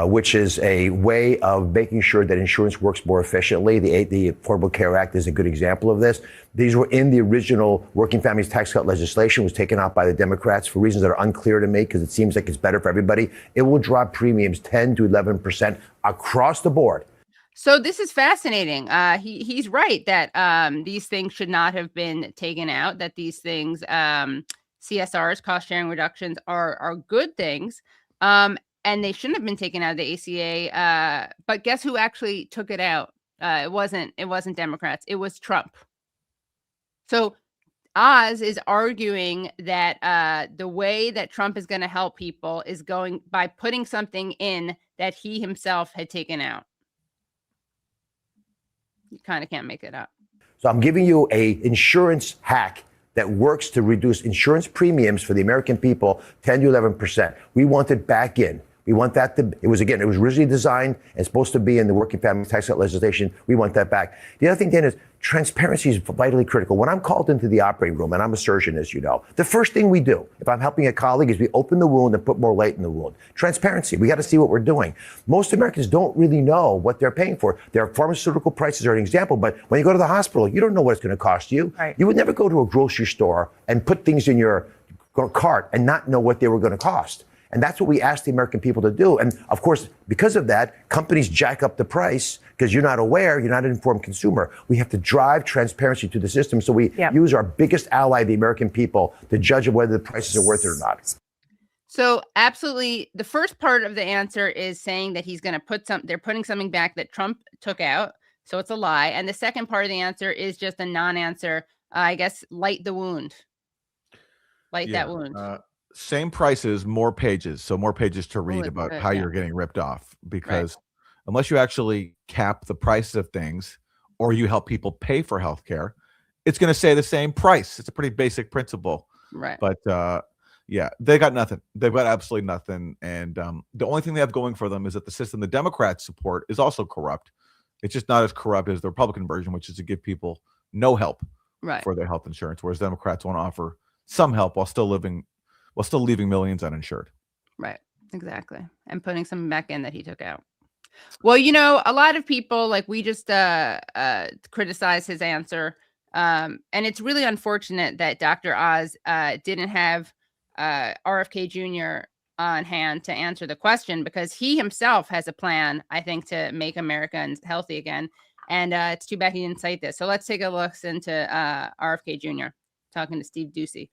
Which is a way of making sure that insurance works more efficiently. The Affordable Care Act is a good example of this. These were in the original Working Families Tax Cut legislation, was taken out by the Democrats for reasons that are unclear to me because it seems like it's better for everybody. It will drop premiums 10 to 11% across the board. So this is fascinating. He's right that these things should not have been taken out, that these things, CSRs, cost sharing reductions, are good things. And they shouldn't have been taken out of the ACA. But guess who actually took it out? It wasn't Democrats. It was Trump. So Oz is arguing that the way that Trump is going to help people is going by putting something in that he himself had taken out. You kind of can't make it up. So I'm giving you a insurance hack that works to reduce insurance premiums for the American people 10 to 11%. We want it back in. We want that it was originally designed and supposed to be in the Working Families Tax Cut legislation. We want that back. The other thing, Dan, is transparency is vitally critical. When I'm called into the operating room, and I'm a surgeon, as you know, the first thing we do, if I'm helping a colleague, is we open the wound and put more light in the wound. Transparency. We got to see what we're doing. Most Americans don't really know what they're paying for. Their pharmaceutical prices are an example, but when you go to the hospital, you don't know what it's going to cost you. Right. You would never go to a grocery store and put things in your cart and not know what they were going to cost. And that's what we ask the American people to do. And of course, because of that, companies jack up the price because you're not aware, you're not an informed consumer. We have to drive transparency to the system. So we use our biggest ally, the American people, to judge whether the prices are worth it or not. So absolutely. The first part of the answer is saying that he's going to they're putting something back that Trump took out. So it's a lie. And the second part of the answer is just a non-answer. I guess, light the wound. Light that wound. Same prices, more pages. So more pages to read about how you're getting ripped off. Because unless you actually cap the price of things or you help people pay for healthcare, it's going to say the same price. It's a pretty basic principle. Right. But they got nothing. They've got absolutely nothing. And the only thing they have going for them is that the system the Democrats support is also corrupt. It's just not as corrupt as the Republican version, which is to give people no help for their health insurance, whereas Democrats want to offer some help while still leaving millions uninsured. Right. Exactly. And putting something back in that he took out. Well, a lot of people, like, we just criticize his answer. And it's really unfortunate that Dr. Oz didn't have RFK Jr. on hand to answer the question, because he himself has a plan, I think, to make Americans healthy again. And it's too bad he didn't cite this. So let's take a look into RFK Jr. talking to Steve Doocy.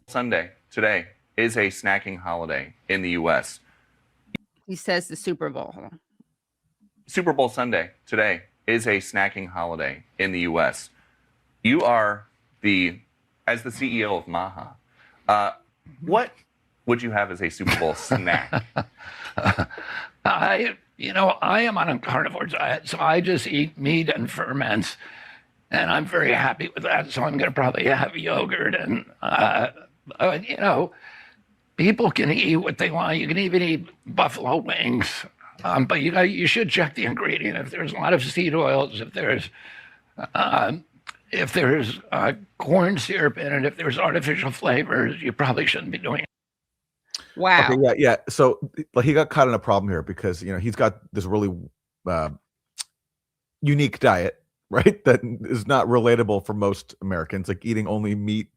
Sunday, today, is a snacking holiday in the U.S. He says the Super Bowl. Hold on. Super Bowl Sunday today is a snacking holiday in the U.S. You are as the CEO of Maha, what would you have as a Super Bowl snack? I am on a carnivore diet, so I just eat meat and ferments, and I'm very happy with that. So I'm going to probably have yogurt, and people can eat what they want. You can even eat buffalo wings, but you should check the ingredient. If there's a lot of seed oils, if there's corn syrup in it, if there's artificial flavors, you probably shouldn't be doing it. Wow. Okay, yeah. So like he got caught in a problem here because he's got this really unique diet, right? That is not relatable for most Americans, like eating only meat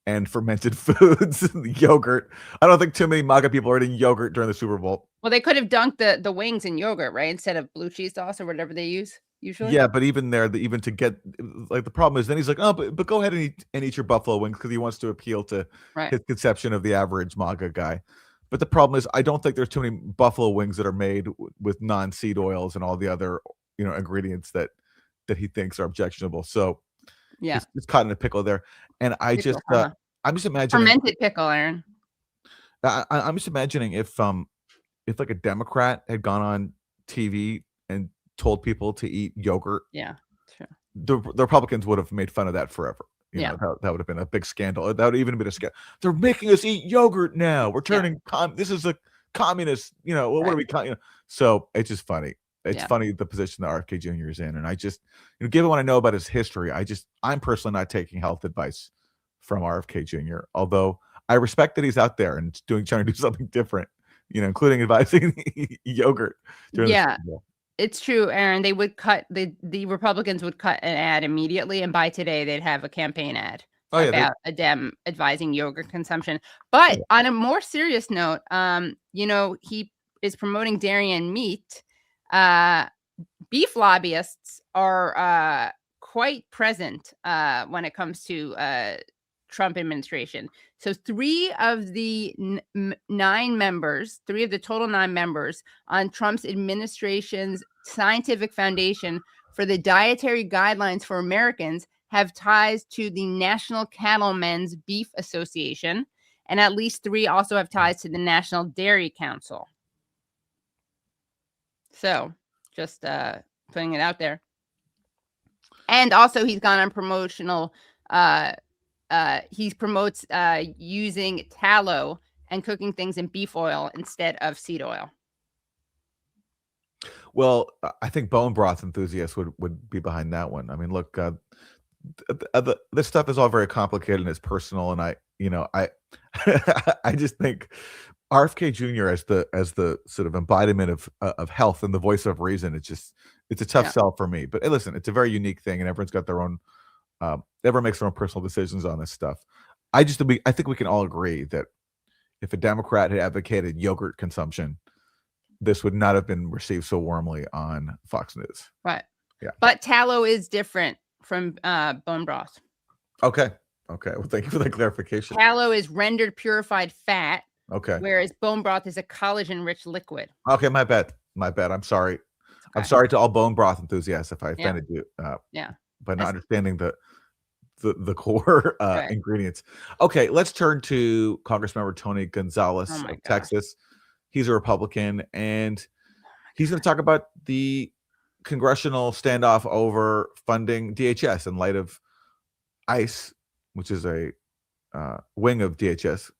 and fermented foods, yogurt. I don't think too many MAGA people are eating yogurt during the Super Bowl. Well, they could have dunked the wings in yogurt, right? Instead of blue cheese sauce or whatever they use usually. Yeah, but even there, even to get like the problem is then he's like, oh, but go ahead and eat your buffalo wings because he wants to appeal to his conception of the average MAGA guy. But the problem is, I don't think there's too many buffalo wings that are made with non-seed oils and all the other ingredients that he thinks are objectionable. So yeah, it's caught in a pickle there. And I'm just imagining fermented pickle, Aaron. I'm just imagining if like a Democrat had gone on TV and told people to eat yogurt. Yeah, sure. The Republicans would have made fun of that forever. That would have been a big scandal. That would have even been a scandal. They're making us eat yogurt now. We're turning this is a communist. What are we? So it's just funny. It's funny the position that RFK Jr. is in, and I just, given what I know about his history, I'm personally not taking health advice from RFK Jr. Although I respect that he's out there and trying to do something different, including advising yogurt. During the Super Bowl. It's true, Aaron. They would cut the Republicans would cut an ad immediately, and by today they'd have a campaign ad about a Dem advising yogurt consumption. But on a more serious note, he is promoting dairy and meat. Beef lobbyists are quite present when it comes to Trump administration. So three of the total 9 members on Trump's administration's scientific foundation for the dietary guidelines for Americans have ties to the National Cattlemen's Beef Association, and at least 3 also have ties to the National Dairy Council. So just putting it out there. And also he's gone on promotional he promotes using tallow and cooking things in beef oil instead of seed oil. Well, I think bone broth enthusiasts would be behind that one. I mean, look, this stuff is all very complicated and it's personal, and I just think RFK Jr. as the sort of embodiment of health and the voice of reason. It's a tough sell for me. But hey, listen, it's a very unique thing, and everyone's got their own. Everyone makes their own personal decisions on this stuff. I think we can all agree that if a Democrat had advocated yogurt consumption, this would not have been received so warmly on Fox News. Right. Yeah. But tallow is different from bone broth. Okay. Well, thank you for the clarification. Tallow is rendered purified fat. Okay. Whereas bone broth is a collagen-rich liquid. Okay, my bad. I'm sorry. Okay. I'm sorry to all bone broth enthusiasts if I offended you. By not understanding the core ingredients. Okay, let's turn to Congressmember Tony Gonzalez of Texas. He's a Republican, and he's going to talk about the congressional standoff over funding DHS in light of ICE, which is a wing of DHS,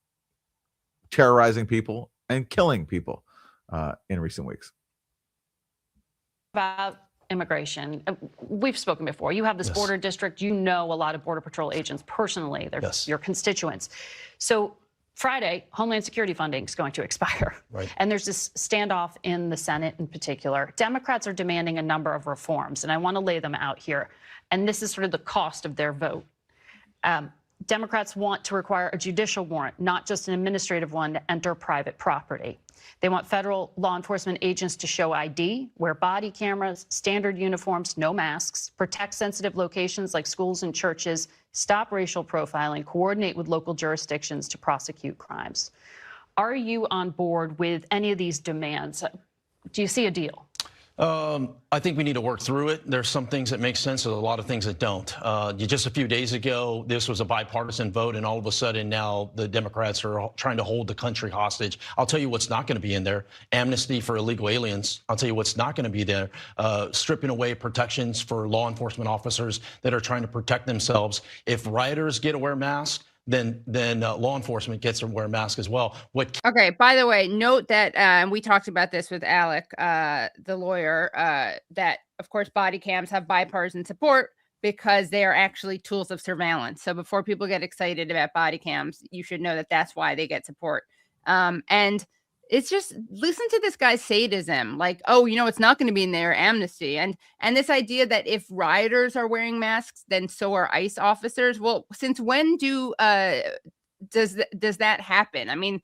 terrorizing people and killing people in recent weeks. About immigration. We've spoken before. You have this border district. You know a lot of Border Patrol agents personally. They're your constituents. So Friday, Homeland Security funding is going to expire. Right. And there's this standoff in the Senate in particular. Democrats are demanding a number of reforms, and I want to lay them out here. And this is sort of the cost of their vote. Democrats want to require a judicial warrant, not just an administrative one, to enter private property. They want federal law enforcement agents to show ID, wear body cameras, standard uniforms, no masks, protect sensitive locations like schools and churches, stop racial profiling, coordinate with local jurisdictions to prosecute crimes. Are you on board with any of these demands? Do you see a deal? I think we need to work through it. There's some things that make sense. There's a lot of things that don't. Just a few days ago, this was a bipartisan vote, and all of a sudden now the Democrats are trying to hold the country hostage. I'll tell you what's not going to be in there. Amnesty for illegal aliens. I'll tell you what's not going to be there. Stripping away protections for law enforcement officers that are trying to protect themselves. If rioters get to wear masks, then law enforcement gets to wear masks as well. Okay, by the way, note that we talked about this with Alec, the lawyer, that, of course, body cams have bipartisan support because they are actually tools of surveillance. So before people get excited about body cams, you should know that that's why they get support. And it's just, listen to this guy's sadism. Like, oh, it's not going to be in there, amnesty. And this idea that if rioters are wearing masks, then so are ICE officers. Well, since when does that happen? I mean,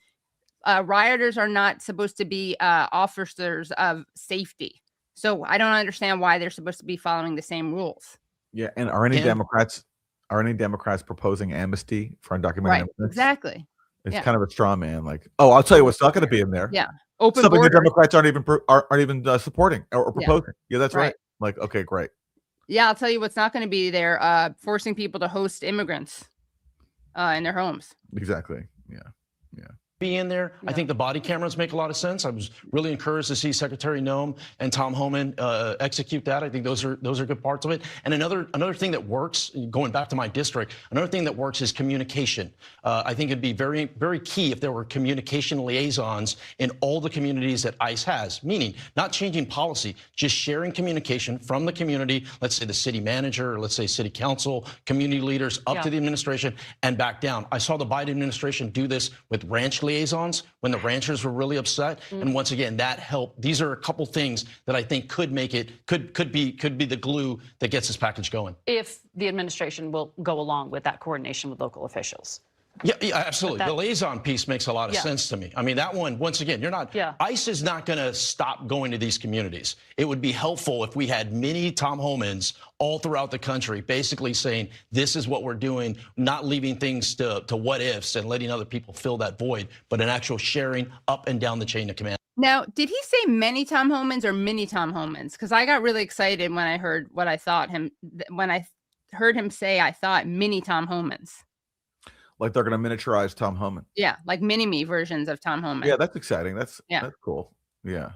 rioters are not supposed to be officers of safety. So I don't understand why they're supposed to be following the same rules. Yeah. And are any Democrats proposing amnesty for undocumented immigrants? Exactly. It's kind of a straw man. Like, oh, I'll tell you what's not going to be in there. Yeah. Open Something borders. the Democrats aren't even supporting or proposing. Yeah, that's right. Like, okay, great. Yeah, I'll tell you what's not going to be there. Forcing people to host immigrants in their homes. Exactly. Yeah. Be in there. I think the body cameras make a lot of sense. I was really encouraged to see Secretary Noem and Tom Homan execute that. I think those are good parts of it. And another thing that works, going back to my district, another thing that works is communication. I think it'd be very, very key if there were communication liaisons in all the communities that ICE has, meaning not changing policy, just sharing communication from the community, let's say the city manager, or let's say city council, community leaders, up to the administration and back down. I saw the Biden administration do this with ranch liaisons when the ranchers were really upset. And once again, that helped. These are a couple things that I think could make it, could be the glue that gets this package going. If the administration will go along with that coordination with local officials. Yeah, absolutely. The liaison piece makes a lot of sense to me. I mean, that one, once again, ICE is not going to stop going to these communities. It would be helpful if we had many Tom Homans all throughout the country basically saying, this is what we're doing, not leaving things to what ifs and letting other people fill that void, but an actual sharing up and down the chain of command. Now, did he say many Tom Homans or mini Tom Homans? Because I got really excited when I heard what I thought when I heard him say, I thought mini Tom Homans. Like they're going to miniaturize Tom Homan. Yeah, like mini-me versions of Tom Homan. Yeah, that's exciting. That's cool. Yeah.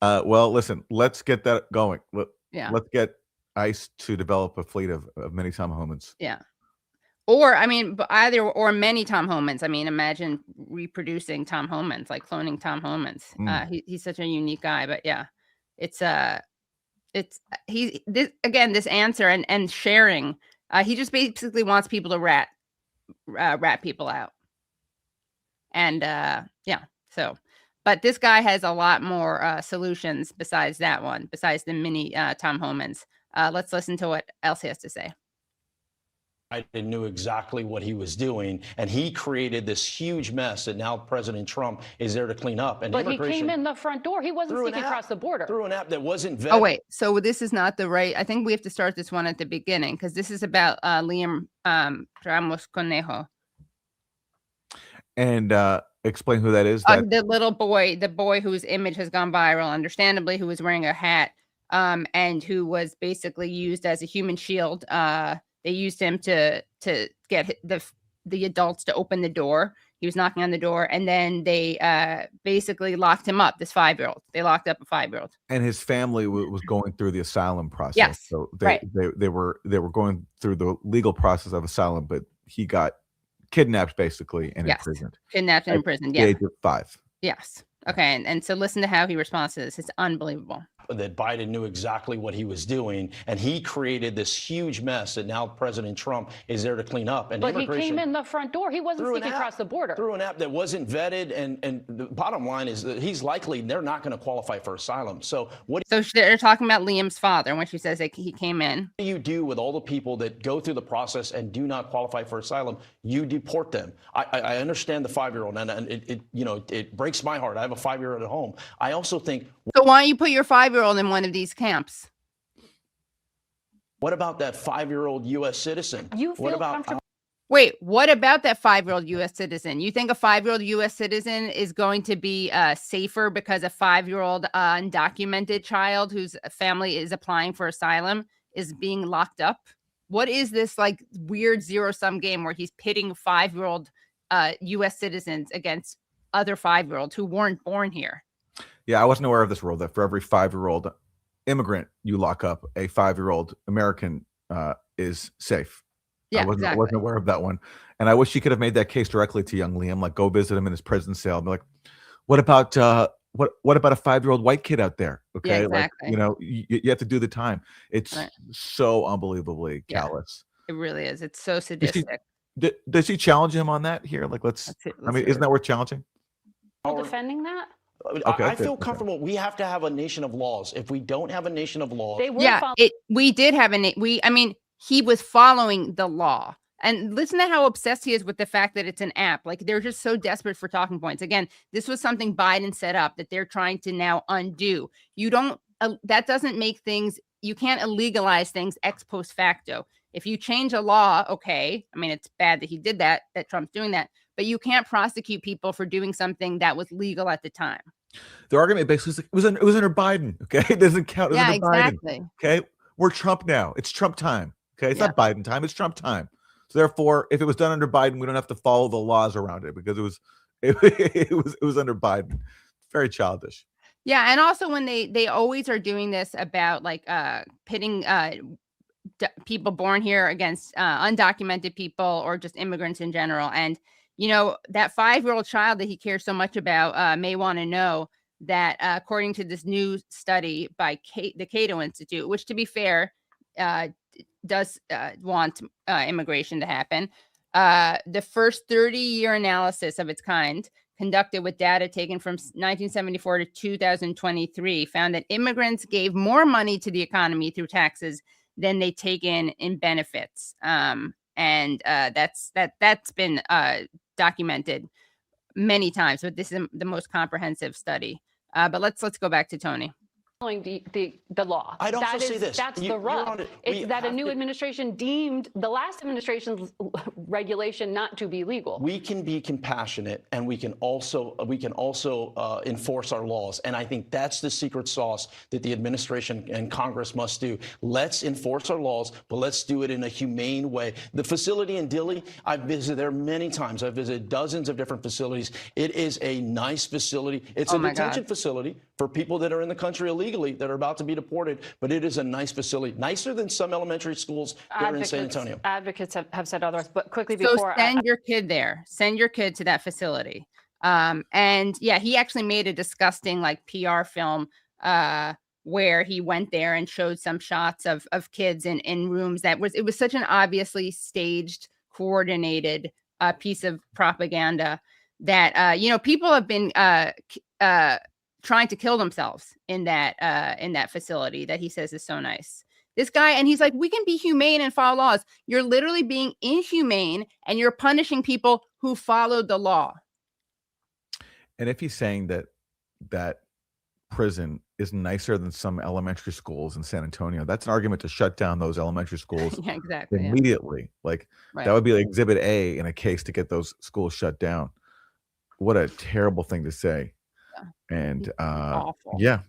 Well, listen, let's get that going. Let's get ICE to develop a fleet of mini Tom Homans. Yeah. Or, I mean, either or many Tom Homans. I mean, imagine reproducing Tom Homans, like cloning Tom Homans. He's such a unique guy, but yeah, this answer and sharing. He just basically wants people to rat people out. And so, but this guy has a lot more solutions besides that one, besides the mini Tom Homans. Let's listen to what else he has to say. I knew exactly what he was doing, and he created this huge mess that now President Trump is there to clean up. And but he came in the front door. He wasn't sneaking across the border. Through an app that wasn't vetted. Oh, wait. So this is not the right. I think we have to start this one at the beginning because this is about Liam Ramos Conejo. And explain who that is. The little boy, the boy whose image has gone viral, understandably, who was wearing a hat and who was basically used as a human shield. They used him to get the adults to open the door. He was knocking on the door, and then they basically locked him up. This 5-year-old. They locked up a 5-year-old. And his family was going through the asylum process. Yes, so they were going through the legal process of asylum, but he got kidnapped basically and imprisoned. Kidnapped and imprisoned. Yeah, at the age of 5. Yes. Okay, and so listen to how he responds to this. It's unbelievable. That Biden knew exactly what he was doing, and he created this huge mess that now President Trump is there to clean up. And but he came in the front door. He wasn't sneaking across the border. Through an app that wasn't vetted, and the bottom line is that they're not going to qualify for asylum. So they're talking about Liam's father when she says that he came in. What do you do with all the people that go through the process and do not qualify for asylum? You deport them. I understand the 5-year-old, and it breaks my heart. I have a 5-year-old at home. I also think. So why don't you put your 5-year-old in one of these camps? What about that 5-year-old U.S. citizen? You feel what about comfortable? Wait, what about that 5-year-old U.S. citizen? You think a 5-year-old U.S. citizen is going to be safer because a 5-year-old undocumented child whose family is applying for asylum is being locked up? What is this like weird zero-sum game where he's pitting 5-year-old U.S. citizens against other 5-year-olds who weren't born here? Yeah, I wasn't aware of this rule that for every 5-year-old immigrant you lock up, a 5-year-old American is safe. Yeah, I wasn't aware of that one. And I wish he could have made that case directly to young Liam, like go visit him in his prison cell and be like, what about what about a 5-year-old white kid out there? Okay. Yeah, exactly. Like, you have to do the time. It's so unbelievably callous. It really is. It's so sadistic. Does he challenge him on that here? Like, isn't that worth challenging? Defending that? Okay, I feel comfortable. We have to have a nation of laws. If we don't have a nation of laws, we did have he was following the law. And listen to how obsessed he is with the fact that it's an app. Like, they're just so desperate for talking points. Again, this was something Biden set up that they're trying to now undo. That doesn't make things, you can't illegalize things ex post facto. If you change a law, okay. I mean, it's bad that he did that Trump's doing that, but you can't prosecute people for doing something that was legal at the time. The argument basically is like, it was under Biden. Okay. It doesn't count. It was under exactly. Biden. Okay. We're Trump now. It's Trump time. Okay. It's not Biden time. It's Trump time. So therefore, if it was done under Biden, we don't have to follow the laws around it because it was under Biden. Very childish. Yeah, and also when they always are doing this about like pitting people born here against undocumented people or just immigrants in general. And that 5-year-old child that he cares so much about may want to know that according to this new study by the Cato Institute, which to be fair does want immigration to happen. The first 30-year analysis of its kind, conducted with data taken from 1974 to 2023, found that immigrants gave more money to the economy through taxes than they take in benefits. And that's been documented many times, but this is the most comprehensive study. But let's go back to Tony. The law. I'd also say this. That's the rub. It's that a new administration deemed the last administration's regulation not to be legal. We can be compassionate, and we can also enforce our laws. And I think that's the secret sauce that the administration and Congress must do. Let's enforce our laws, but let's do it in a humane way. The facility in Dilley, I've visited there many times. I've visited dozens of different facilities. It is a nice facility. It's a detention facility for people that are in the country illegally that are about to be deported, but it is a nice facility, nicer than some elementary schools that are in San Antonio. Advocates have said otherwise, but quickly So before send your kid there. Send your kid to that facility. And yeah, he actually made a disgusting like PR film where he went there and showed some shots of kids in rooms it was such an obviously staged, coordinated piece of propaganda that people have been trying to kill themselves in that facility that he says is so nice. This guy, and he's like, we can be humane and follow laws. You're literally being inhumane and you're punishing people who followed the law. And if he's saying that prison is nicer than some elementary schools in San Antonio, that's an argument to shut down those elementary schools Yeah, exactly. immediately. Like that would be like exhibit A in a case to get those schools shut down. What a terrible thing to say. And awful. Yeah.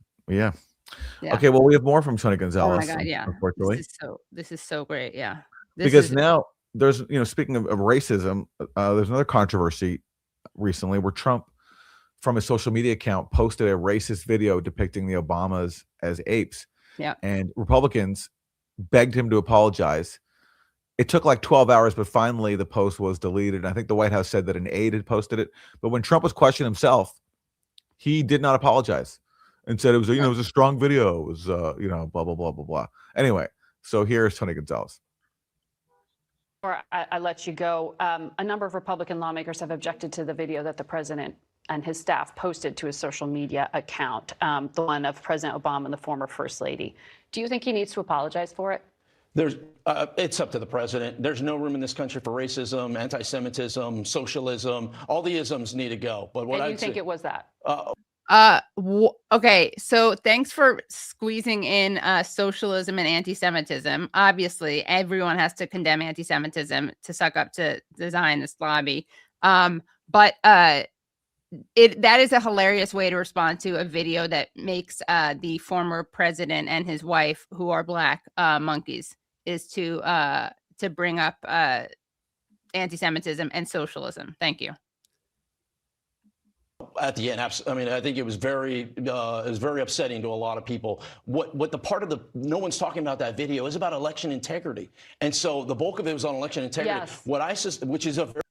Okay, well, we have more from Tony Gonzalez. Oh my God, yeah. Unfortunately, this is so great. Yeah, because now there's speaking of racism, there's another controversy recently where Trump, from his social media account, posted a racist video depicting the Obamas as apes. Yeah, and Republicans begged him to apologize. It took like 12 hours, but finally the post was deleted. And I think the White House said that an aide had posted it. But when Trump was questioned himself, he did not apologize and said it was, it was a strong video. It was, blah, blah, blah, blah, blah. Anyway, so here's Tony Gonzalez. Before I let you go, a number of Republican lawmakers have objected to the video that the president and his staff posted to his social media account, the one of President Obama and the former First Lady. Do you think he needs to apologize for it? It's up to the president. There's no room in this country for racism, anti-Semitism, socialism. All the isms need to go. But what you think it was that? Okay, so thanks for squeezing in socialism and anti-Semitism. Obviously, everyone has to condemn anti-Semitism to suck up to the Zionist lobby. But that is a hilarious way to respond to a video that makes the former president and his wife, who are black, monkeys, is to bring up anti-Semitism and socialism. Thank you. At the end, I mean, I think it was very upsetting to a lot of people. What the part of the no one's talking about that video is about election integrity, and so the bulk of it was on election integrity. Yes. Which is a very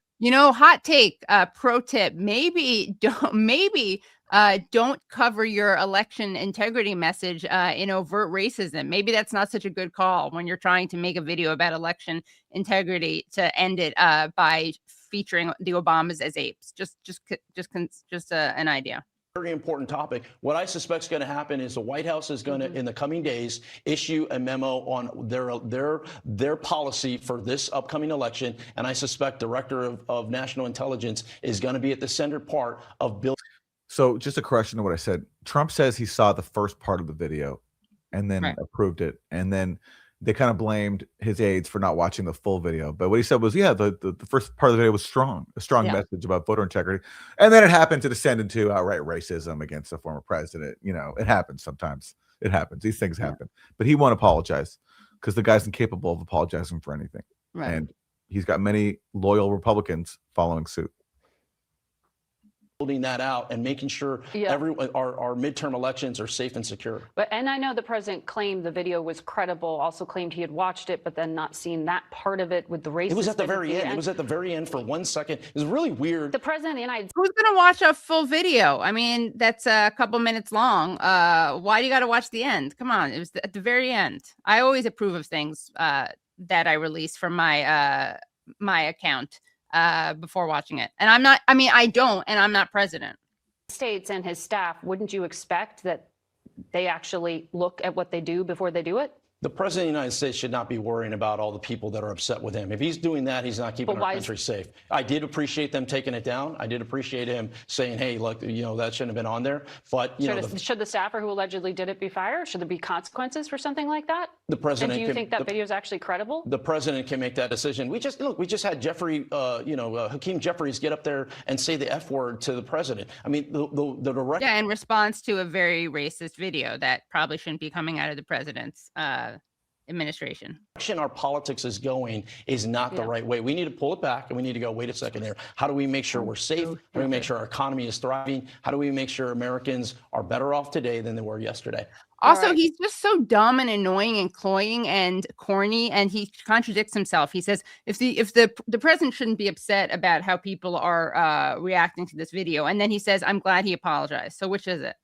hot take, pro tip, maybe don't cover your election integrity message in overt racism. Maybe that's not such a good call when you're trying to make a video about election integrity to end it by featuring the Obamas as apes. Just an idea. very important topic. What I suspect is going to happen is the White House is going to, in the coming days, issue a memo on their policy for this upcoming election, and I suspect Director of National Intelligence is going to be at the center part of building. So just a correction to what I said. Trump says he saw the first part of the video and then approved it, and then they kind of blamed his aides for not watching the full video. But what he said was, yeah, the first part of the video was a strong message about voter integrity. And then it happened to descend into outright racism against the former president. You know, it happens sometimes. It happens. These things happen. But he won't apologize because the guy's incapable of apologizing for anything. Right. And he's got many loyal Republicans following suit. Building that out and making sure our midterm elections are safe and secure. And I know the president claimed the video was credible, also claimed he had watched it, but then not seen that part of it with the racist. It was at the very end. It was at the very end for 1 second. It was really weird. The president of the United States. Who's going to watch a full video? I mean, that's a couple minutes long. Why do you got to watch the end? Come on. It was at the very end. I always approve of things that I release from my account before watching it. And I don't, and I'm not president. States and his staff, wouldn't you expect that they actually look at what they do before they do it? The president of the United States should not be worrying about all the people that are upset with him. If he's doing that, he's not keeping our country safe. I did appreciate them taking it down. I did appreciate him saying, hey, look, that shouldn't have been on there. But should the staffer who allegedly did it be fired? Should there be consequences for something like that? The president. And do you think that video is actually credible? The president can make that decision. We just had Hakeem Jeffries get up there and say the F word to the president. I mean, the direct. Yeah, in response to a very racist video that probably shouldn't be coming out of the president's administration. Our politics is going is not the right way. We need to pull it back and we need to go, wait a second here. How do we make sure we're safe? How do we make sure our economy is thriving? How do we make sure Americans are better off today than they were yesterday? Also, he's just so dumb and annoying and cloying and corny, and he contradicts himself. He says if the president shouldn't be upset about how people are reacting to this video, and then he says, I'm glad he apologized. So which is it?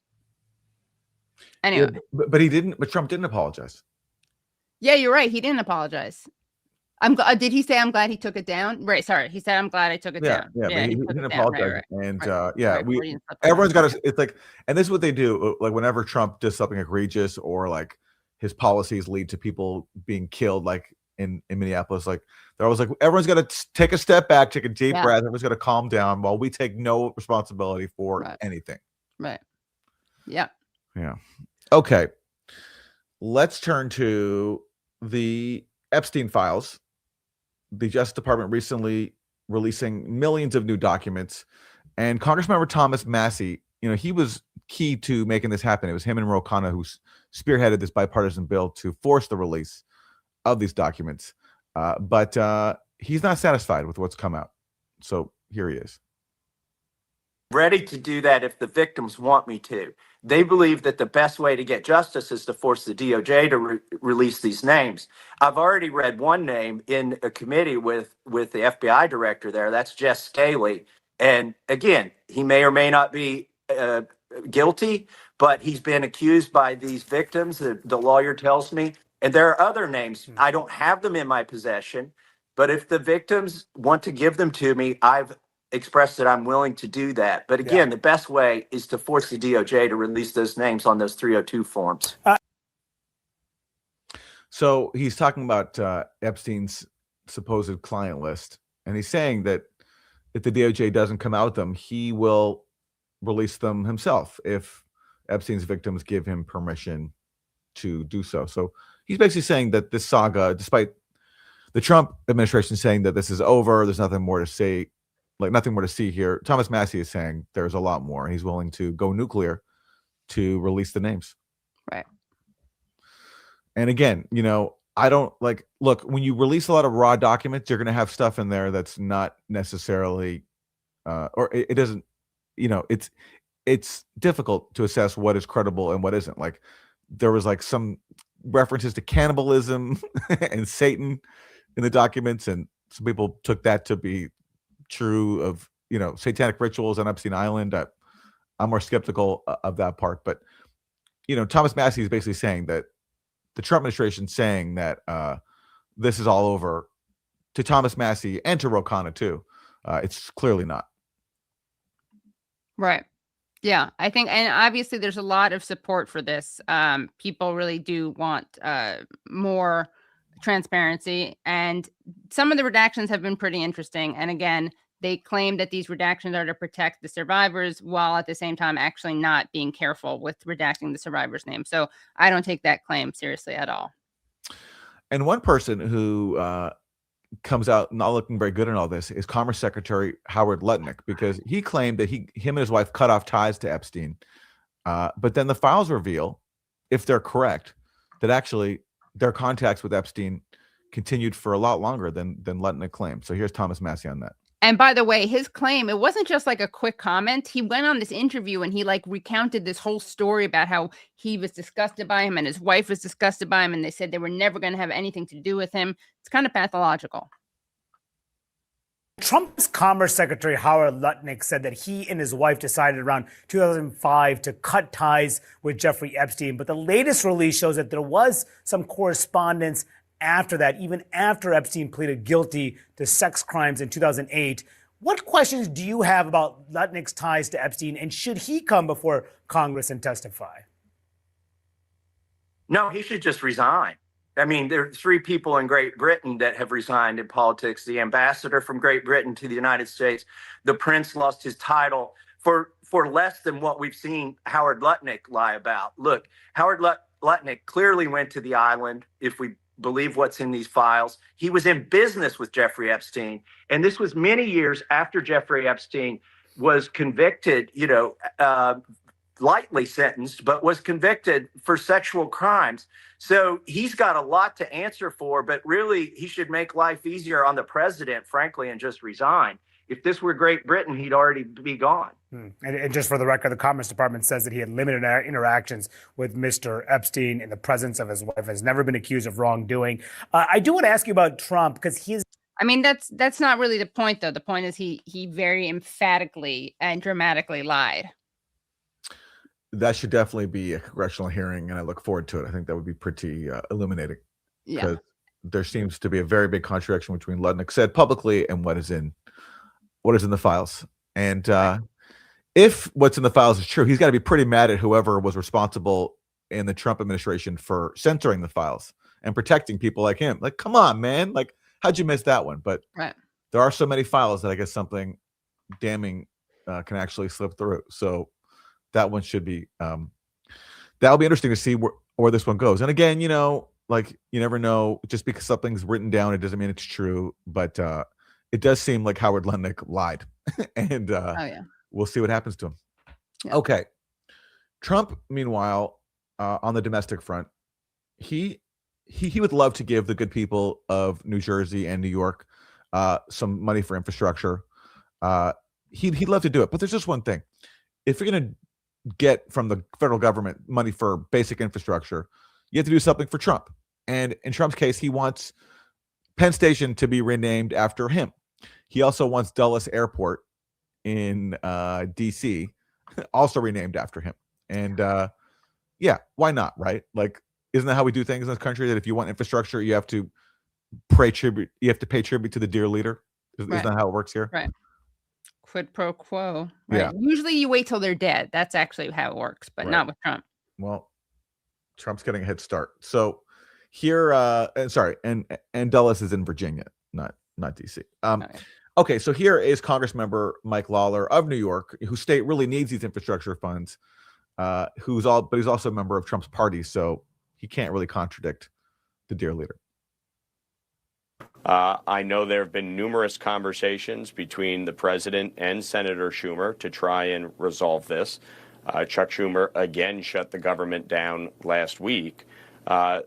Anyway. Yeah, but he didn't. But Trump didn't apologize. Yeah, you're right. He didn't apologize. Did he say I'm glad he took it down? Right. Sorry. He said I'm glad I took it down. Yeah, but he didn't apologize. Everyone's got to. It's like, and this is what they do. Like whenever Trump does something egregious or like his policies lead to people being killed, like in Minneapolis, like they're always like, everyone's got to take a step back, take a deep breath. Everyone's got to calm down while we take no responsibility for anything. Right. Yeah. Yeah. Okay. Let's turn to the Epstein files. The Justice Department recently releasing millions of new documents, and Congressmember Thomas Massey, he was key to making this happen. It was him and Ro Khanna who spearheaded this bipartisan bill to force the release of these documents. But he's not satisfied with what's come out. So here he is. Ready to do that if the victims want me to. They believe that the best way to get justice is to force the DOJ to release these names. I've already read one name in a committee with the FBI director there. That's Jess Staley. And again, he may or may not be guilty, but he's been accused by these victims, the lawyer tells me. And there are other names. I don't have them in my possession, but if the victims want to give them to me, I've expressed that I'm willing to do that. But again, the best way is to force the DOJ to release those names on those 302 forms. So he's talking about Epstein's supposed client list, and he's saying that if the DOJ doesn't come out with them, he will release them himself if Epstein's victims give him permission to do so. So he's basically saying that this saga, despite the Trump administration saying that this is over, there's nothing more to say, like nothing more to see here. Thomas Massie is saying there's a lot more, and he's willing to go nuclear to release the names. Right. And again, I don't like, look, when you release a lot of raw documents, you're going to have stuff in there that's not necessarily, or it doesn't, it's difficult to assess what is credible and what isn't. Like there was like some references to cannibalism and Satan in the documents, and some people took that to be true of, satanic rituals on Epstein Island. I'm more skeptical of that part, but Thomas Massie is basically saying that the Trump administration saying that this is all over, to Thomas Massie and to Ro Khanna too. It's clearly not. Right. Yeah, I think, and obviously there's a lot of support for this. People really do want more transparency, and some of the redactions have been pretty interesting. And again, they claim that these redactions are to protect the survivors while at the same time actually not being careful with redacting the survivor's name. So I don't take that claim seriously at all. And one person who comes out not looking very good in all this is Commerce Secretary Howard Lutnick, because he claimed that him and his wife cut off ties to Epstein. But then the files reveal, if they're correct, that actually their contacts with Epstein continued for a lot longer than Lutnick claimed. So here's Thomas Massie on that. And by the way, his claim, it wasn't just like a quick comment. He went on this interview and he like recounted this whole story about how he was disgusted by him and his wife was disgusted by him. And they said they were never going to have anything to do with him. It's kind of pathological. Trump's Commerce Secretary Howard Lutnick said that he and his wife decided around 2005 to cut ties with Jeffrey Epstein. But the latest release shows that there was some correspondence after that, even after Epstein pleaded guilty to sex crimes in 2008. What questions do you have about Lutnick's ties to Epstein, and should he come before Congress and testify? No, he should just resign. I mean, there are 3 people in Great Britain that have resigned in politics. The ambassador from Great Britain to the United States, the prince lost his title for less than what we've seen Howard Lutnick lie about. Look, Howard Lutnick clearly went to the island, if we believe what's in these files. He was in business with Jeffrey Epstein. And this was many years after Jeffrey Epstein was convicted, lightly sentenced, but was convicted for sexual crimes. So he's got a lot to answer for, but really he should make life easier on the president, frankly, and just resign. If this were Great Britain, he'd already be gone. And just for the record, the Commerce Department says that he had limited interactions with Mr. Epstein in the presence of his wife, has never been accused of wrongdoing. I do want to ask you about Trump, because he's... I mean, that's not really the point, though. The point is he very emphatically and dramatically lied. That should definitely be a congressional hearing, and I look forward to it. I think that would be pretty illuminating. Yeah. There seems to be a very big contradiction between Lutnick said publicly and what is in the files. And if what's in the files is true, he's got to be pretty mad at whoever was responsible in the Trump administration for censoring the files and protecting people like him. Like, come on, man. Like, how'd you miss that one? But there are so many files that I guess something damning can actually slip through. So that one should be, that'll be interesting to see where this one goes. And again, like you never know, just because something's written down, it doesn't mean it's true. But it does seem like Howard Lutnick lied. And we'll see what happens to him. Yeah. Okay. Trump, meanwhile, on the domestic front, he would love to give the good people of New Jersey and New York some money for infrastructure. He'd love to do it. But there's just one thing. If you're going to get from the federal government money for basic infrastructure, you have to do something for Trump. And in Trump's case, he wants Penn Station to be renamed after him. He also wants Dulles Airport in DC also renamed after him. And yeah, why not, right? Like, isn't that how we do things in this country, that if you want infrastructure, you have to pay tribute to the dear leader? Isn't that how it works here? Right. Quid pro quo. Right? Yeah. Usually you wait till they're dead. That's actually how it works, but not with Trump. Well, Trump's getting a head start. So here, and Dulles is in Virginia, not DC. Okay, so here is Congressmember Mike Lawler of New York, whose state really needs these infrastructure funds, but he's also a member of Trump's party, so he can't really contradict the dear leader. I know there have been numerous conversations between the president and Senator Schumer to try and resolve this. Chuck Schumer again shut the government down last week.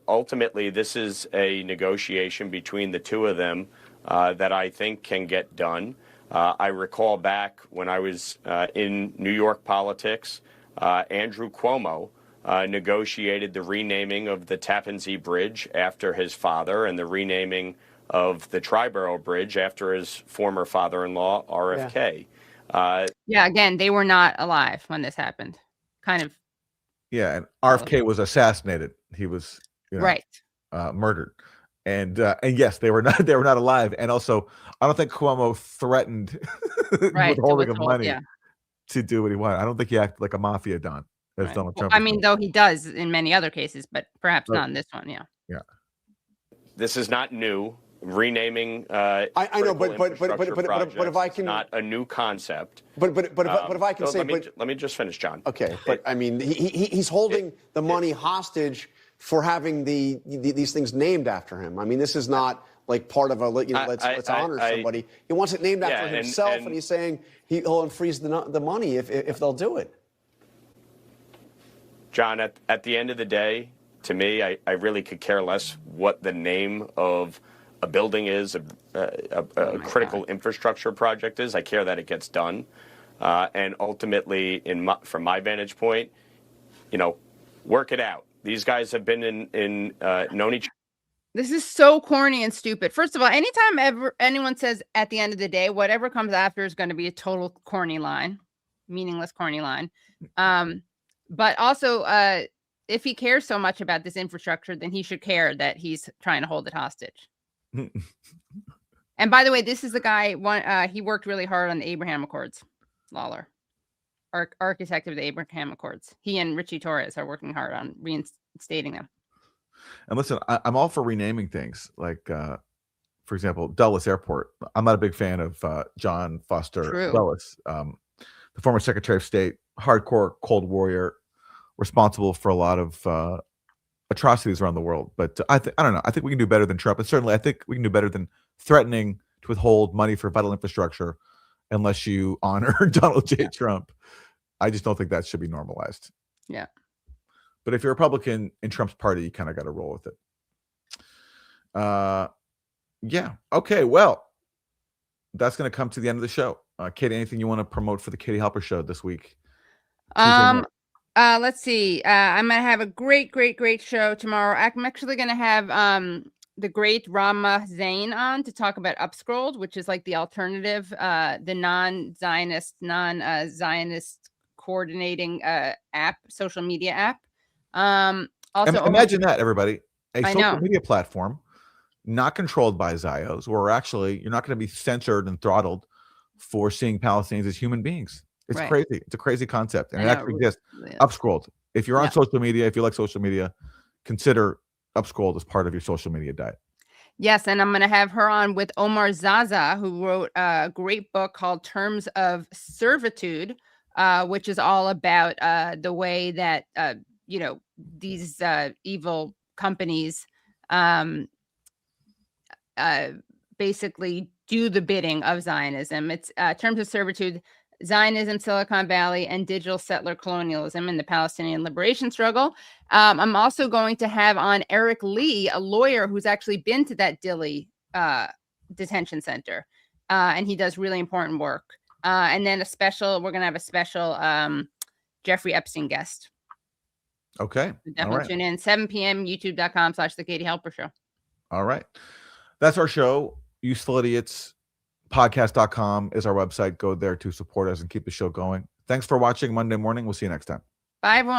Ultimately, this is a negotiation between the two of them that I think can get done. I recall back when I was in New York politics, Andrew Cuomo negotiated the renaming of the Tappan Zee Bridge after his father and the renaming of the Triborough Bridge after his former father-in-law, RFK. Yeah, again, they were not alive when this happened. Kind of. Yeah, and RFK was assassinated. He was murdered. And yes, they were not alive. And also, I don't think Cuomo threatened withholding of money to do what he wanted. I don't think he acted like a mafia don, as Donald Trump. I mean, though he does in many other cases, but perhaps not in this one. Yeah. This is not new. Renaming. I know, but if I can, not a new concept. But if I can say, let me just finish, John. Okay, but I mean, he's holding the money hostage for having these things named after him. I mean, this is not like part of a let's honor somebody. He wants it named after himself, and he's saying he'll unfreeze the money if they'll do it. John, at the end of the day, to me, I really could care less what the name of a building is, a critical infrastructure project is. I care that it gets done. And ultimately, from my vantage point, work it out. These guys have been known each other. This is so corny and stupid. First of all, anytime anyone says at the end of the day, whatever comes after is going to be a total corny line, meaningless corny line. But also, if he cares so much about this infrastructure, then he should care that he's trying to hold it hostage. And by the way, this is the guy, he worked really hard on the Abraham Accords, Lawler, architect of the Abraham Accords. He and Richie Torres are working hard on reinstating them. And listen, I'm all for renaming things. Like, for example, Dulles Airport. I'm not a big fan of John Foster Dulles, the former Secretary of State, hardcore Cold Warrior, responsible for a lot of atrocities around the world. But I don't know. I think we can do better than Trump. And certainly I think we can do better than threatening to withhold money for vital infrastructure unless you honor Donald J. Trump. I just don't think that should be normalized. Yeah. But if you're a Republican in Trump's party, you kind of got to roll with it. Yeah. Okay. Well, that's going to come to the end of the show. Katie, anything you want to promote for the Katie Halper show this week? Let's see. I'm going to have a great show tomorrow. I'm actually going to have the great Rama Zain on to talk about Upscrolled, which is like the alternative, the non-Zionist coordinating app, social media app. Also, imagine that, everybody. A social media platform not controlled by Zios, where actually you're not going to be censored and throttled for seeing Palestinians as human beings. It's crazy. It's a crazy concept, and it actually exists. Really Upscrolled. If you're on social media, if you like social media, consider Upscrolled as part of your social media diet. Yes, and I'm going to have her on with Omar Zaza, who wrote a great book called Terms of Servitude, which is all about the way that these evil companies basically do the bidding of Zionism. It's Terms of Servitude, Zionism, Silicon Valley, and Digital Settler Colonialism in the Palestinian Liberation Struggle. I'm also going to have on Eric Lee, a lawyer who's actually been to that Dilley detention center, and he does really important work. And then we're going to have a special Jeffrey Epstein guest. Okay. So definitely tune in, 7 p.m., youtube.com/The Katie Halper Show. All right. That's our show. Useful Idiots. Podcast.com is our website. Go there to support us and keep the show going. Thanks for watching Monday Morning. We'll see you next time. Bye, everyone.